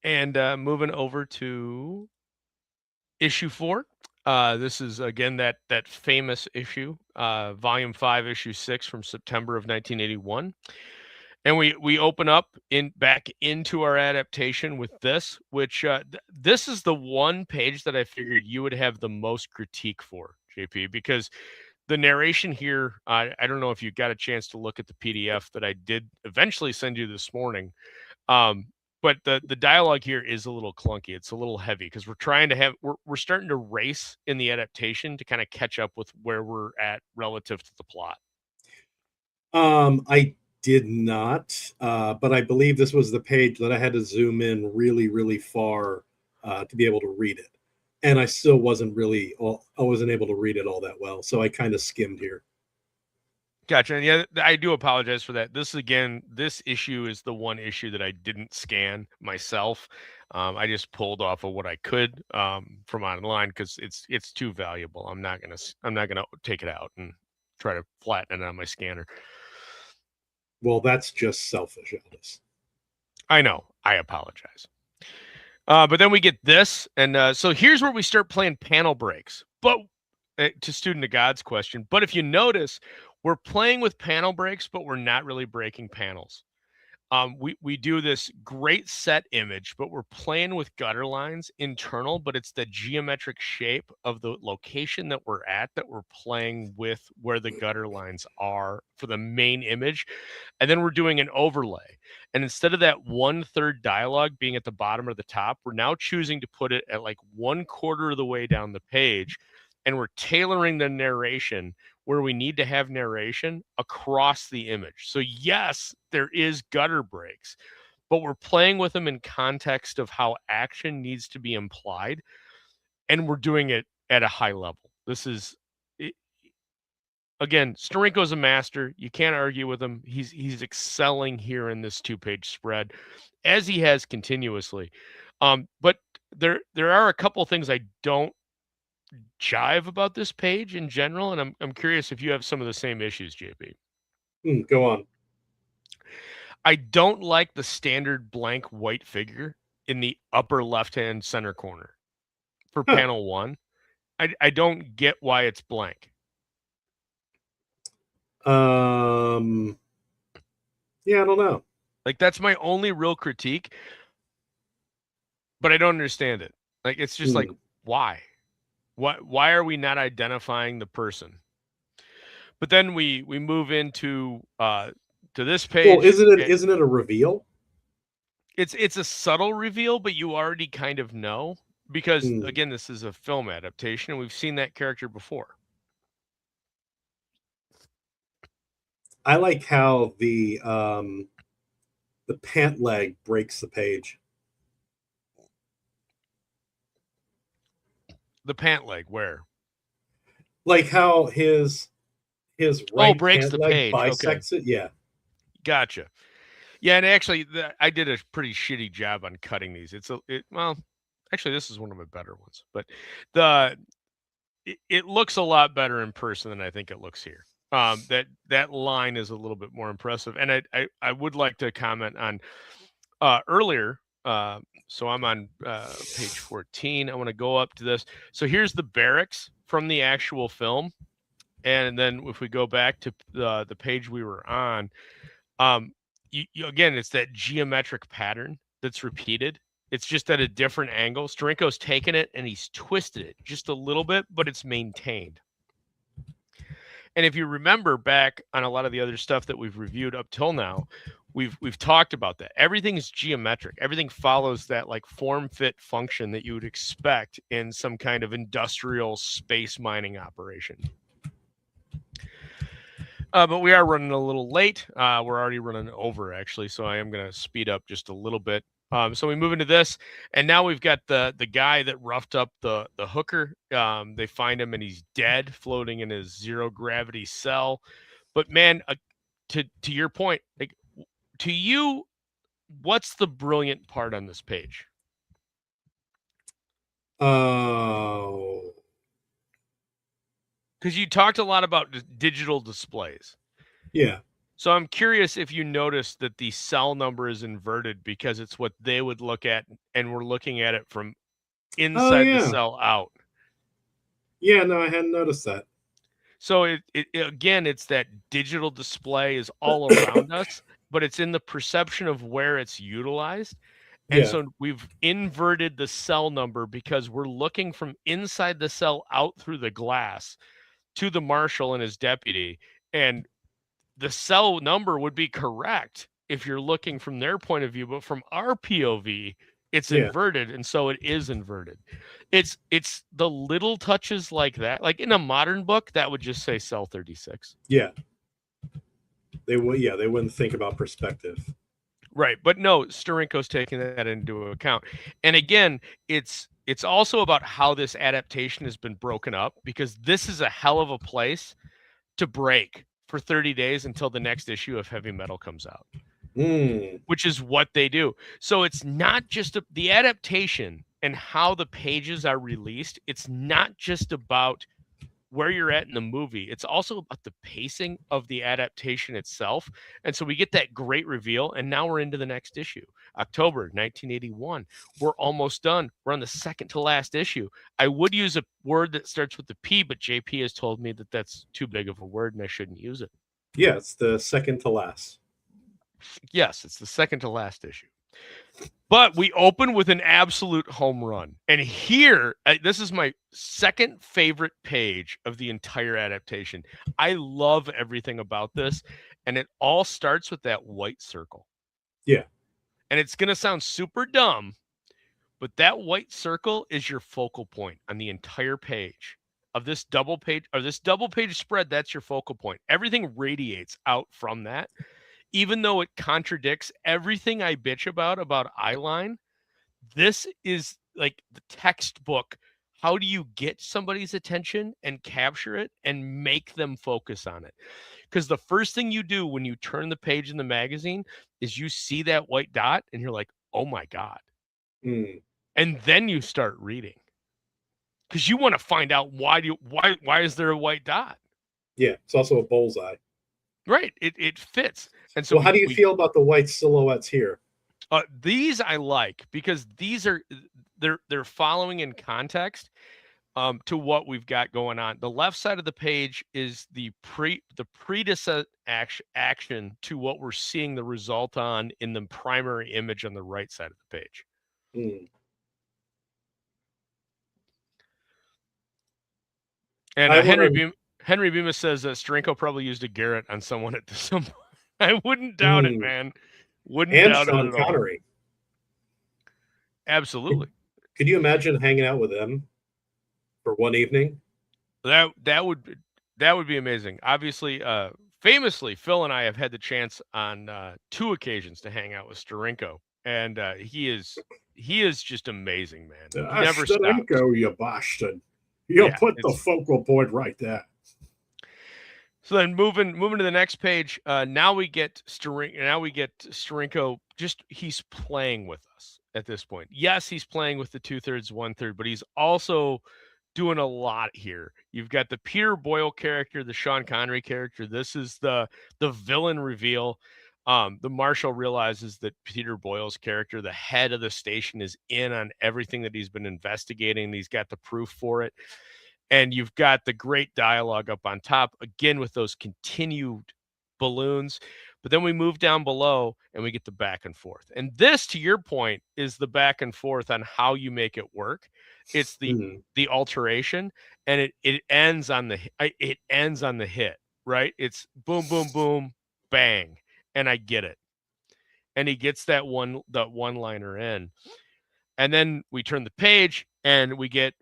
And moving over to issue 4. This is again that famous issue, volume 5, issue 6 from September of 1981. And we open up back into our adaptation with this, which this is the one page that I figured you would have the most critique for, JP, because the narration here, I don't know if you got a chance to look at the PDF that I did eventually send you this morning. But the dialogue here is a little clunky. It's a little heavy because we're starting to race in the adaptation to kind of catch up with where we're at relative to the plot. I did not, but I believe this was the page that I had to zoom in really, really far to be able to read it. and I still wasn't really, I wasn't able to read it all that well. So I kind of skimmed here. Gotcha. And yeah, I do apologize for that. This issue is the one issue that I didn't scan myself. I just pulled off of what I could from online because it's too valuable. I'm not gonna take it out and try to flatten it on my scanner. Well, that's just selfish, Aldous. I know. I apologize. But then we get this, and so here's where we start playing panel breaks. But to Student of God's question, but if you notice, we're playing with panel breaks, but we're not really breaking panels. We do this great set image, but we're playing with gutter lines internal, but it's the geometric shape of the location that we're at that we're playing with where the gutter lines are for the main image. And then we're doing an overlay. And instead of that 1/3 dialogue being at the bottom or the top, we're now choosing to put it at like 1/4 of the way down the page. And we're tailoring the narration where we need to have narration across the image. So yes, there is gutter breaks, but we're playing with them in context of how action needs to be implied, and we're doing it at a high level. This is again, Steranko's a master. You can't argue with him. He's excelling here in this 2-page spread, as he has continuously. But there are a couple things I don't jive about this page in general, and I'm curious if you have some of the same issues, JP. Go on. I don't like the standard blank white figure in the upper left-hand center corner for panel 1. I don't get why it's blank. Yeah, I don't know. Like, that's my only real critique, but I don't understand it. Like, it's just like, why? Why are we not identifying the person? But then we move into to this page. Well, isn't it a reveal? It's a subtle reveal, but you already kind of know because again, this is a film adaptation, and we've seen that character before. I like how the pant leg breaks the page. The pant leg, where? Like how his right breaks pant the leg page. bisects it. Yeah. Gotcha. Yeah, and actually, I did a pretty shitty job on cutting these. Well, actually, this is one of my better ones, but it looks a lot better in person than I think it looks here. That line is a little bit more impressive, and I would like to comment on earlier. So I'm on page 14. I want to go up to this. So here's the barracks from the actual film, and then if we go back to the page we were on, again, it's that geometric pattern that's repeated. It's just at a different angle. Steranko's taken it and he's twisted it just a little bit, but it's maintained. And if you remember back on a lot of the other stuff that we've reviewed up till now, we've talked about that. Everything's geometric. Everything follows that like form fit function that you would expect in some kind of industrial space mining operation. But we are running a little late. We're already running over, actually, so I am going to speed up just a little bit. So we move into this, and now we've got the guy that roughed up the hooker. They find him, and he's dead, floating in his zero-gravity cell. But, man, to your point, like, to you, what's the brilliant part on this page? Oh. Because you talked a lot about digital displays. Yeah. So I'm curious if you noticed that the cell number is inverted because it's what they would look at, and we're looking at it from inside the cell out. Yeah, no, I hadn't noticed that. So it again, it's that digital display is all around us, but it's in the perception of where it's utilized. And so we've inverted the cell number because we're looking from inside the cell out through the glass to the marshal and his deputy, and the cell number would be correct if you're looking from their point of view, but from our POV, it's inverted, and so it is inverted. It's the little touches like that. Like in a modern book, that would just say cell 36. Yeah. They wouldn't think about perspective. Right, but no, Steranko's taking that into account. And again, it's it's also about how this adaptation has been broken up, because this is a hell of a place to break for 30 days until the next issue of Heavy Metal comes out, which is what they do. So it's not just the adaptation and how the pages are released. It's not just about where you're at in the movie. It's also about the pacing of the adaptation itself. And so we get that great reveal, and now we're into the next issue. October 1981. We're almost done. We're on the second to last issue. I would use a word that starts with the P, but JP has told me that that's too big of a word and I shouldn't use it. Yeah, it's the second to last. Yes, it's the second to last issue. But we open with an absolute home run. And here, this is my second favorite page of the entire adaptation. I love everything about this. And it all starts with that white circle. Yeah. And it's going to sound super dumb, but that white circle is your focal point on the entire page of this double page, or this double page spread. That's your focal point. Everything radiates out from that. Even though it contradicts everything I bitch about eyeline, this is like the textbook. How do you get somebody's attention and capture it and make them focus on it? Because the first thing you do when you turn the page in the magazine is you see that white dot and you're like, oh my God. And then you start reading. Because you want to find out why is there a white dot? Yeah, it's also a bullseye. Right. It fits. And so how do you feel about the white silhouettes here? These I like, because these are they're following in context to what we've got going on. The left side of the page is the predecessor action to what we're seeing the result on in the primary image on the right side of the page. And Henry Bemis says Steranko probably used a Garrett on someone at some point. I wouldn't doubt it, man. Wouldn't doubt Sean it at Connery. All. Absolutely. Could you imagine hanging out with them for one evening? That would be amazing. Obviously, famously, Phil and I have had the chance on 2 occasions to hang out with Steranko, and he is just amazing, man. He never stops. Steranko, you bastard. You put the focal point right there. So then moving to the next page, now we get Steranko. Just he's playing with us at this point. Yes, he's playing with the 2/3, 1/3, but he's also doing a lot here. You've got the Peter Boyle character, the Sean Connery character. This is the villain reveal. The marshal realizes that Peter Boyle's character, the head of the station, is in on everything that he's been investigating. He's got the proof for it. And you've got the great dialogue up on top, again, with those continued balloons. But then we move down below and we get the back and forth. And this, to your point, is the back and forth on how you make it work. It's the alteration, and it ends on the hit, right? It's boom, boom, boom, bang. And I get it. And he gets that one-liner in. And then we turn the page and we get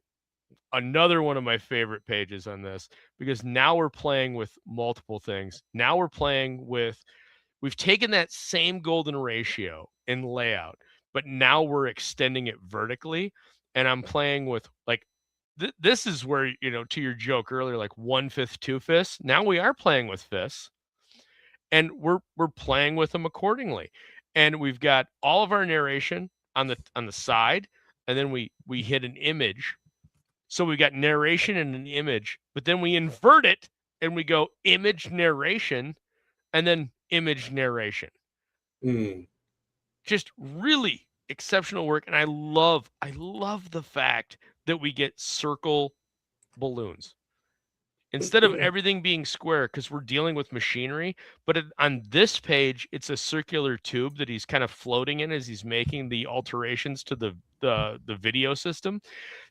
another one of my favorite pages on this, because now we're playing with multiple things. Now we've taken that same golden ratio in layout, but now we're extending it vertically. And I'm playing with this is where, to your joke earlier, like 1/5, 2/5. Now we are playing with fists, and we're playing with them accordingly. And we've got all of our narration on the side, and then we hit an image. So we got narration and an image, but then we invert it and we go image narration and then image narration. Just really exceptional work. And I love the fact that we get circle balloons instead of everything being square, because we're dealing with machinery. But on this page, it's a circular tube that he's kind of floating in as he's making the alterations to the video system.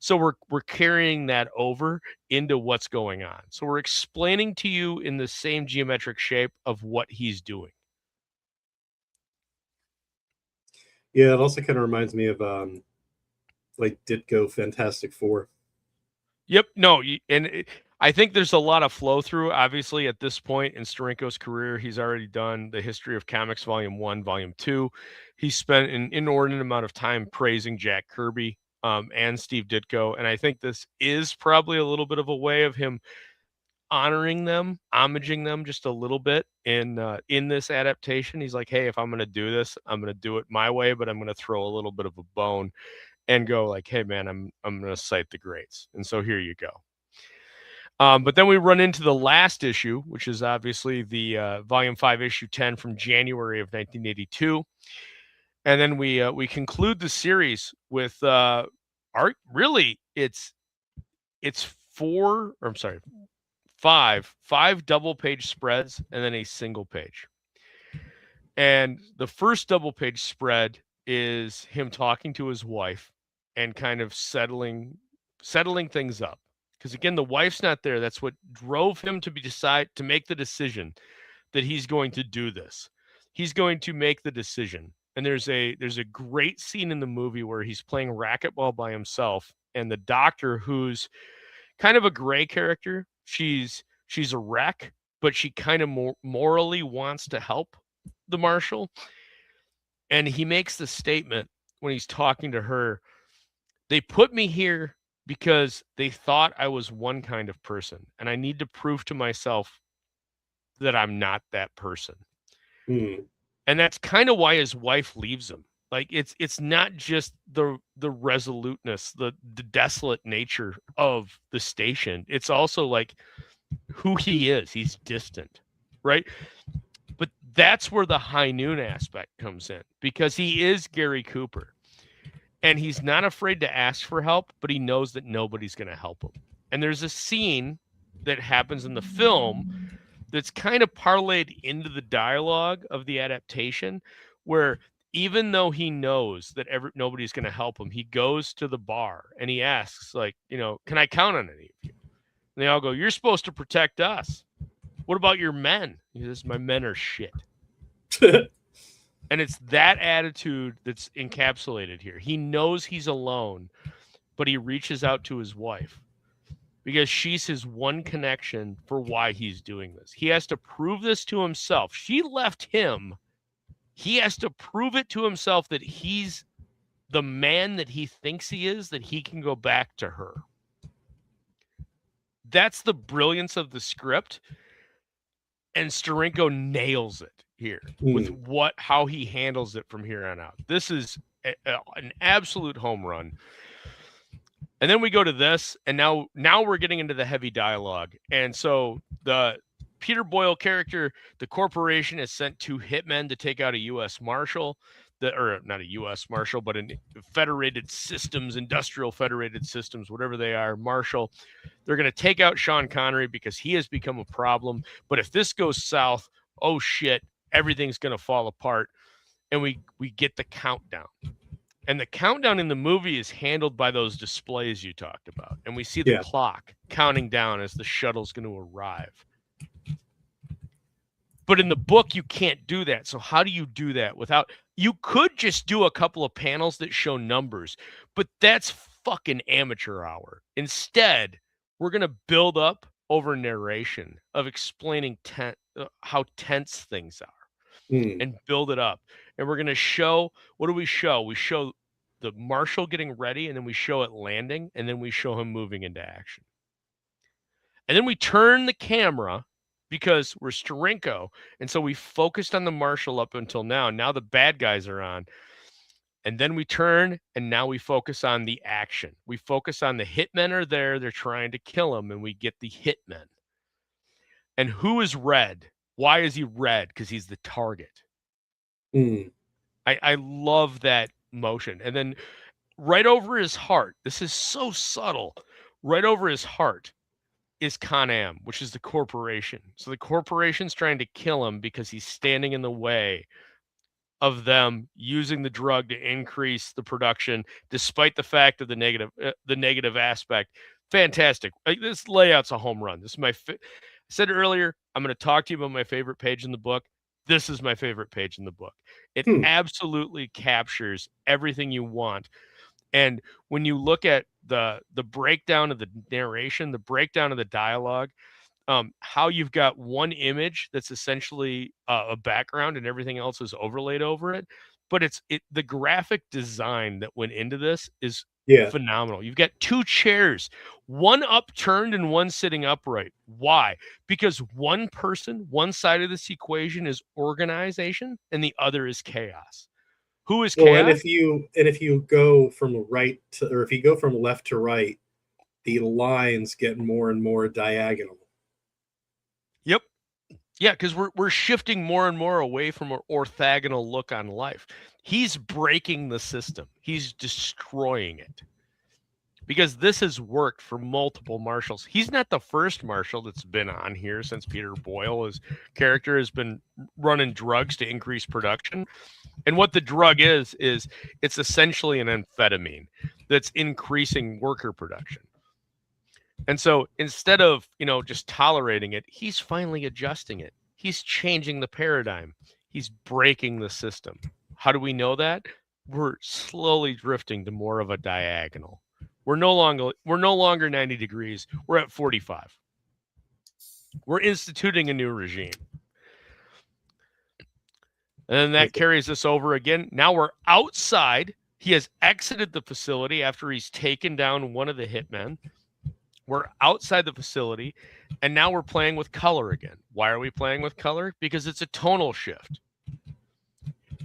So we're carrying that over into what's going on. So we're explaining to you in the same geometric shape of what he's doing. Yeah, it also kind of reminds me of like Ditko Fantastic Four. Yep. No, I think there's a lot of flow through. Obviously, at this point in Steranko's career, he's already done the History of Comics Volume 1, Volume 2. He spent an inordinate amount of time praising Jack Kirby and Steve Ditko. And I think this is probably a little bit of a way of him honoring them, homaging them just a little bit in this adaptation. He's like, hey, if I'm going to do this, I'm going to do it my way, but I'm going to throw a little bit of a bone and go like, hey, man, I'm going to cite the greats. And so here you go. But then we run into the last issue, which is obviously the Volume 5, Issue 10 from January of 1982. And then we conclude the series with really it's five double page spreads and then a single page. And the first double page spread is him talking to his wife and kind of settling things up. Because again, the wife's not there. That's what drove him to make the decision that he's going to do this. He's going to make the decision. And there's a great scene in the movie where he's playing racquetball by himself, and the doctor, who's kind of a gray character, she's a wreck, but she kind of morally wants to help the marshal. And he makes the statement when he's talking to her, they put me here because they thought I was one kind of person, and I need to prove to myself that I'm not that person. And that's kind of why his wife leaves him. Like it's not just the resoluteness, the desolate nature of the station. It's also like who he is. He's distant, right? But that's where the high noon aspect comes in, because he is Gary Cooper. And he's not afraid to ask for help, but he knows that nobody's going to help him. And there's a scene that happens in the film that's kind of parlayed into the dialogue of the adaptation, where even though he knows that nobody's going to help him, he goes to the bar and he asks, like, can I count on any of you? And they all go, you're supposed to protect us. What about your men? He says, my men are shit. And it's that attitude that's encapsulated here. He knows he's alone, but he reaches out to his wife because she's his one connection for why he's doing this. He has to prove this to himself. She left him. He has to prove it to himself that he's the man that he thinks he is, that he can go back to her. That's the brilliance of the script. And Steranko nails it here with how he handles it from here on out. This is an absolute home run. And then we go to this, and now we're getting into the heavy dialogue. And so the Peter Boyle character, the corporation has sent 2 hitmen to take out a U.S. Marshal, or not a U.S. Marshal, but an Federated Systems, Industrial Federated Systems, whatever they are, Marshal. They're going to take out Sean Connery because he has become a problem. But if this goes south, oh shit, everything's going to fall apart. And we get the countdown. And the countdown in the movie is handled by those displays you talked about. And we see the clock counting down as the shuttle's going to arrive. But in the book, you can't do that. So how do you do that without... You could just do a couple of panels that show numbers, but that's fucking amateur hour. Instead, we're going to build up over narration of explaining how tense things are and build it up. And we're going to show... What do we show? We show the Marshal getting ready, and then we show it landing, and then we show him moving into action. And then we turn the camera... because we're Steranko, and so we focused on the Marshal up until now. Now the bad guys are on. And then we turn, and now we focus on the action. We focus on the hitmen are there. They're trying to kill him, and we get the hitmen. And who is Red? Why is he red? Because he's the target. I love that motion. And then right over his heart, this is so subtle, right over his heart is Con Am, which is the corporation. So the corporation's trying to kill him because he's standing in the way of them using the drug to increase the production, despite the fact of the negative aspect. Fantastic. This layout's a home run. This is I said earlier, I'm going to talk to you about my favorite page in the book. This is my favorite page in the book. It absolutely captures everything you want. And when you look at the breakdown of the narration, the breakdown of the dialogue, how you've got one image that's essentially a background and everything else is overlaid over it. But the graphic design that went into this is Yeah. phenomenal. You've got 2 chairs, one upturned and one sitting upright. Why? Because one person, one side of this equation is organization and the other is chaos. Who is Well, chaos? and if you go from right to, or if you go from left to right, the lines get more and more diagonal. Yep. Yeah, because we're shifting more and more away from an orthogonal look on life. He's breaking the system. He's destroying it. Because this has worked for multiple marshals. He's not the first marshal that's been on here since Peter Boyle. His character has been running drugs to increase production. And what the drug is it's essentially an amphetamine that's increasing worker production. And so instead of, just tolerating it, he's finally adjusting it. He's changing the paradigm. He's breaking the system. How do we know that? We're slowly drifting to more of a diagonal. We're no longer 90 degrees. We're at 45. We're instituting a new regime. And then that carries us over again. Now we're outside. He has exited the facility after he's taken down one of the hitmen. We're outside the facility, and now we're playing with color again. Why are we playing with color? Because it's a tonal shift.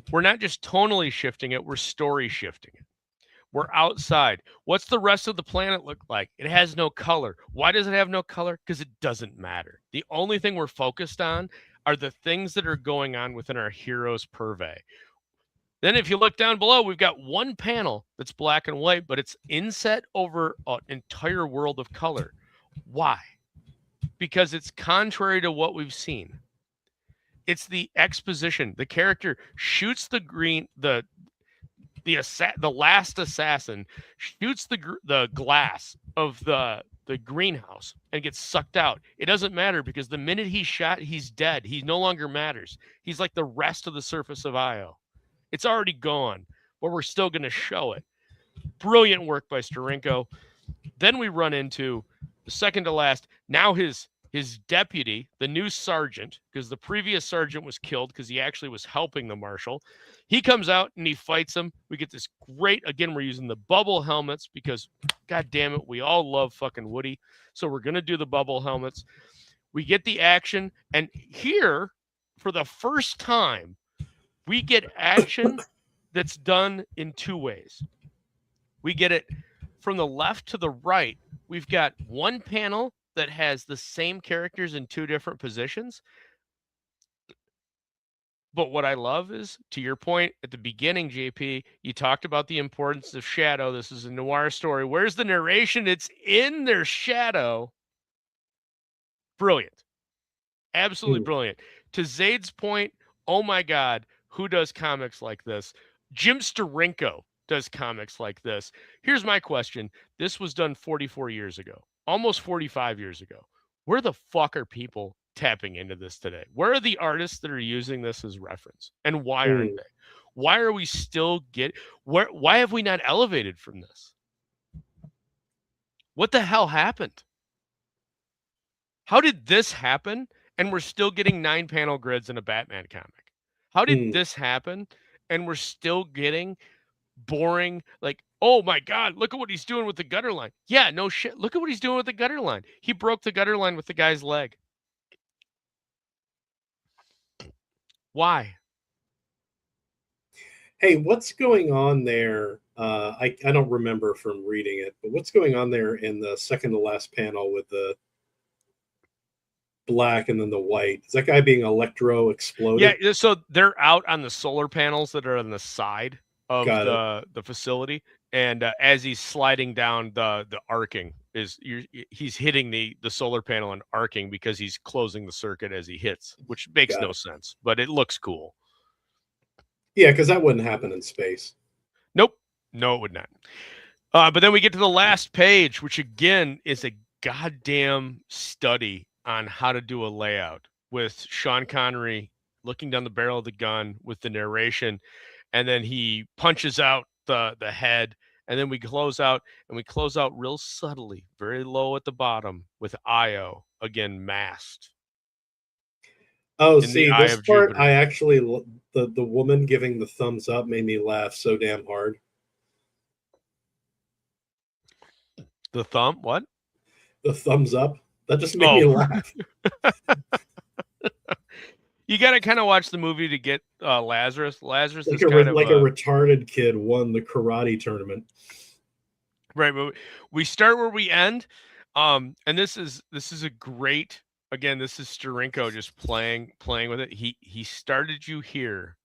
We're not just tonally shifting it, we're story shifting it. We're outside. What's the rest of the planet look like? It has no color. Why does it have no color? Because it doesn't matter. The only thing we're focused on are the things that are going on within our hero's purvey. Then if you look down below, we've got one panel that's black and white, but it's inset over an entire world of color. Why? Because it's contrary to what we've seen. It's the exposition. The character shoots the last assassin shoots the glass of the greenhouse and gets sucked out. It doesn't matter because the minute he's shot, he's dead. He no longer matters. He's like the rest of the surface of Io. It's already gone, but we're still going to show it. Brilliant work by Steranko. Then we run into the second to last. Now his deputy, the new sergeant, because the previous sergeant was killed because he actually was helping the marshal. He comes out and he fights him. We get this great, again, we're using the bubble helmets because, God damn it, we all love fucking Woody. So we're going to do the bubble helmets. We get the action. And here, for the first time, we get action that's done in 2 ways. We get it from the left to the right. We've got one panel that has the same characters in 2 different positions. But what I love is, to your point at the beginning, JP, you talked about the importance of shadow. This is a noir story. Where's the narration? It's in their shadow. Brilliant. Absolutely brilliant. To Zaid's point, oh my God, who does comics like this? Jim Steranko does comics like this. Here's my question. This was done 44 years ago, almost 45 years ago. Where the fuck are people tapping into this today? Where are the artists that are using this as reference? And why aren't they? Why are we still why have we not elevated from this? What the hell happened? How did this happen? And we're still getting 9-panel grids in a Batman comic. How did this happen? And we're still getting boring, like, oh my God, look at what he's doing with the gutter line. Yeah, no shit. Look at what he's doing with the gutter line. He broke the gutter line with the guy's leg. Why? Hey, what's going on there? I don't remember from reading it, but what's going on there in the second to last panel with the black and then the white? Is that guy being electro exploded? Yeah, so they're out on the solar panels that are on the side of the facility, and as he's sliding down the arcing he's hitting the solar panel and arcing because he's closing the circuit as he hits, which makes no sense, but it looks cool. Yeah, because that wouldn't happen in space. Nope. No, it would not. But then we get to the last page, which again is a goddamn study on how to do a layout, with Sean Connery looking down the barrel of the gun with the narration, and then he punches out the head, and then we close out real subtly, very low at the bottom, with Io again masked. Oh, see, this part, Jupiter. I actually, the woman giving the thumbs up made me laugh so damn hard. The thumb? What? The thumbs up. That just made me laugh. You got to kind of watch the movie to get Lazarus. Lazarus Like is kind of a retarded kid won the karate tournament. right. But we start where we end, and this is a great. Again, this is Steranko just playing with it. He started you here,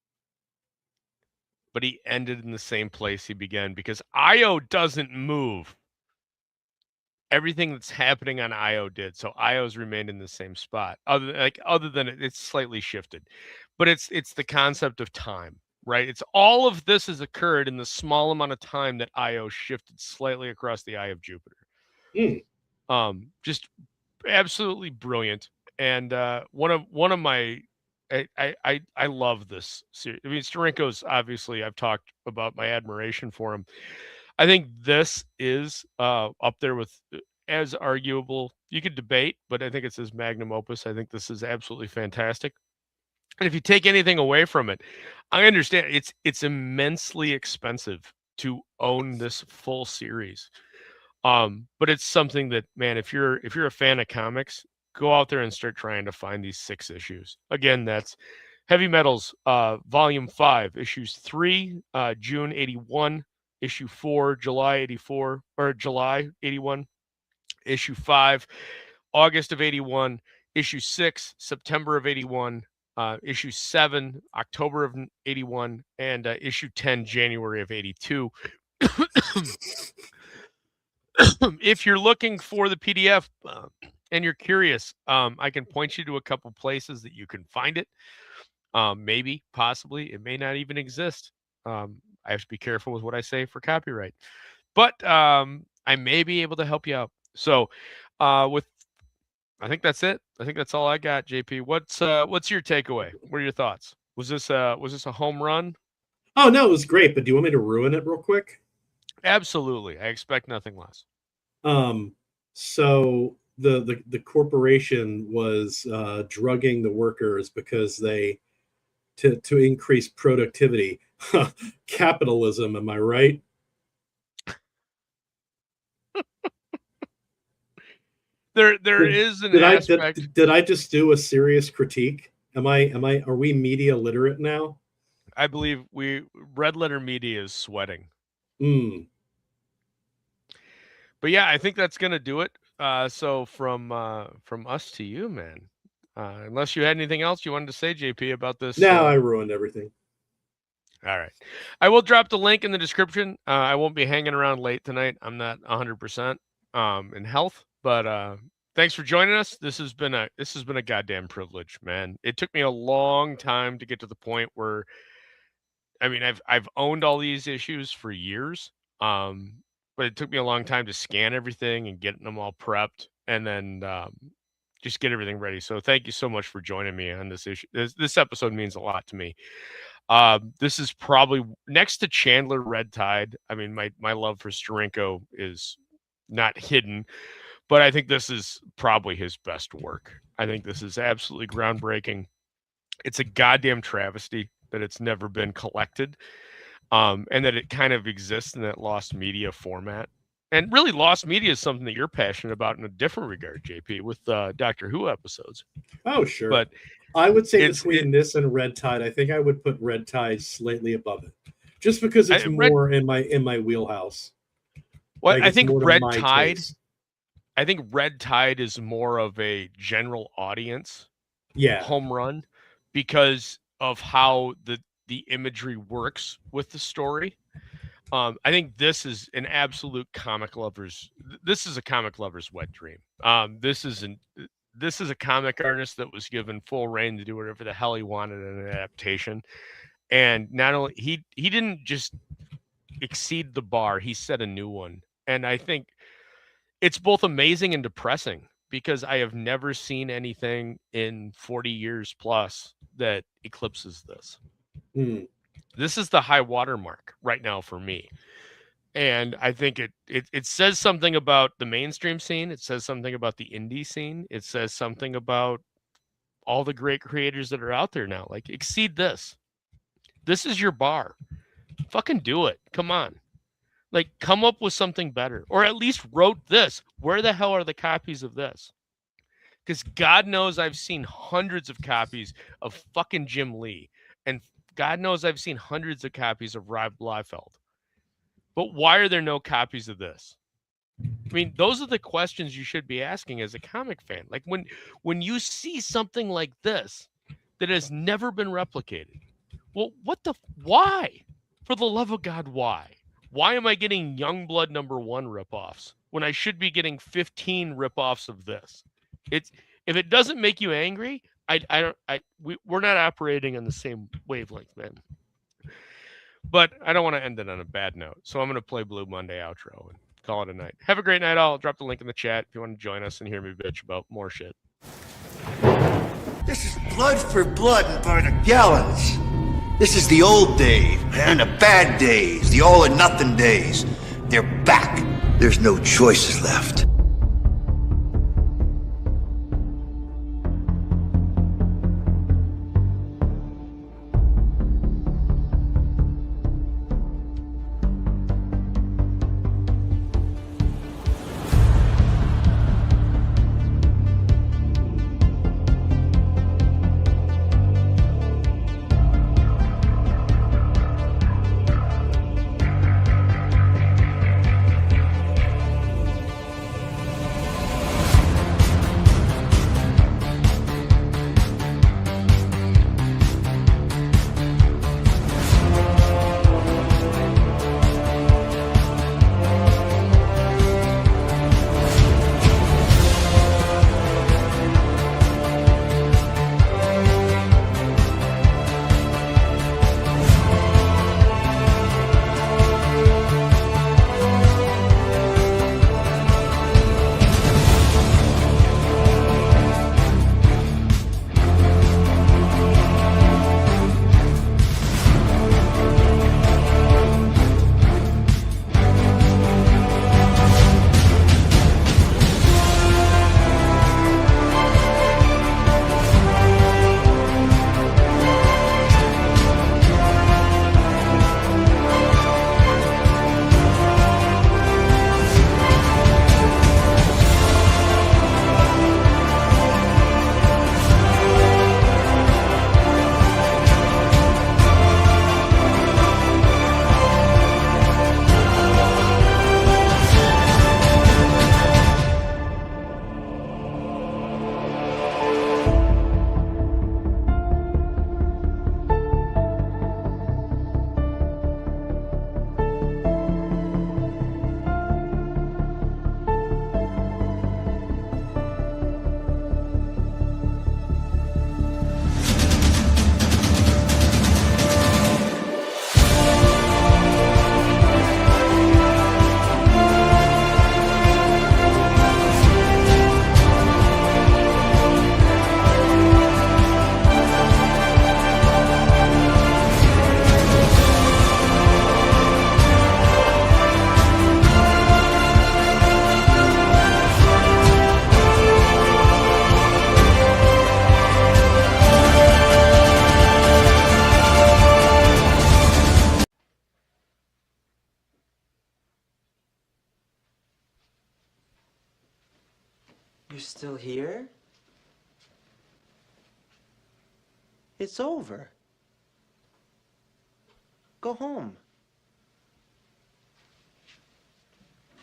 but he ended in the same place he began because Io doesn't move. Everything that's happening on Io did. So Io's remained in the same spot. Other than it's slightly shifted. But it's the concept of time, right? It's all of this has occurred in the small amount of time that Io shifted slightly across the eye of Jupiter. Just absolutely brilliant. And one of my I love this series. I mean, Steranko's obviously I've talked about my admiration for him. I think this is up there with as arguable. You could debate, but I think it's his magnum opus. I think this is absolutely fantastic. And if you take anything away from it, I understand it's immensely expensive to own this full series. But it's something that, man, if you're a fan of comics, go out there and start trying to find these 6 issues. Again, that's Heavy Metals, Volume 5, Issues 3, June 81. Issue 4, July 84, or July 81, issue 5, August of 81, issue 6, September of 81, issue 7, October of 81, and issue 10, January of 82. If you're looking for the PDF and you're curious, I can point you to a couple places that you can find it. Maybe, possibly, it may not even exist. I have to be careful with what I say for copyright, but I may be able to help you out. So, I think that's it. I think that's all I got. JP, what's your takeaway? What are your thoughts? Was this a home run? Oh no, it was great. But do you want me to ruin it real quick? Absolutely. I expect nothing less. So the corporation was drugging the workers because they to increase productivity. Capitalism, am I right? There is an aspect. Did I just do a serious critique? Are we media literate now? I believe Red Letter Media is sweating. But yeah, I think that's gonna do it. So from us to you, man. Unless you had anything else you wanted to say, JP, about this. No, I ruined everything. All right. I will drop the link in the description. I won't be hanging around late tonight. I'm not 100% in health, but thanks for joining us. This has been a goddamn privilege, man. It took me a long time to get to the point where, I mean, I've owned all these issues for years. But it took me a long time to scan everything and get them all prepped and then just get everything ready. So thank you so much for joining me on this issue. This episode means a lot to me. This is probably next to Chandler Red Tide. I mean, my love for Steranko is not hidden, but I think this is probably his best work. I think this is absolutely groundbreaking. It's a goddamn travesty that it's never been collected. And that it kind of exists in that lost media format. And really, lost media is something that you're passionate about in a different regard, JP, with Doctor Who episodes. Oh, sure. But I would say between this and Red Tide, I think I would put Red Tide slightly above it, just because it's more in my wheelhouse. Well, I think Red Tide. I think Red Tide is more of a general audience, home run, because of how the imagery works with the story. I think this is an absolute comic lover's. This is a comic lover's wet dream. This is a comic artist that was given full reign to do whatever the hell he wanted in an adaptation, and not only he didn't just exceed the bar, he set a new one. And I think it's both amazing and depressing because I have never seen anything in 40 years plus that eclipses this. This is the high watermark right now for me. And I think it says something about the mainstream scene. It says something about the indie scene. It says something about all the great creators that are out there now. Like, exceed this. This is your bar. Fucking do it. Come on. Like, come up with something better, or at least wrote this. Where the hell are the copies of this? Because God knows I've seen hundreds of copies of fucking Jim Lee, and God knows I've seen hundreds of copies of Rob Liefeld. But why are there no copies of this? I mean, those are the questions you should be asking as a comic fan. Like when you see something like this that has never been replicated. Well, why? For the love of God, why? Why am I getting Youngblood #1 ripoffs when I should be getting 15 ripoffs of this? It's if it doesn't make you angry, we're not operating on the same wavelength, man. But I don't want to end it on a bad note, so I'm going to play Blue Monday outro and call it a night. Have a great night, all. I'll drop the link in the chat if you want to join us and hear me bitch about more shit. This is blood for blood and by the gallons. This is the old days, man, the bad days, the all or nothing days. They're back. There's no choices left. You're still here? It's over. Go home.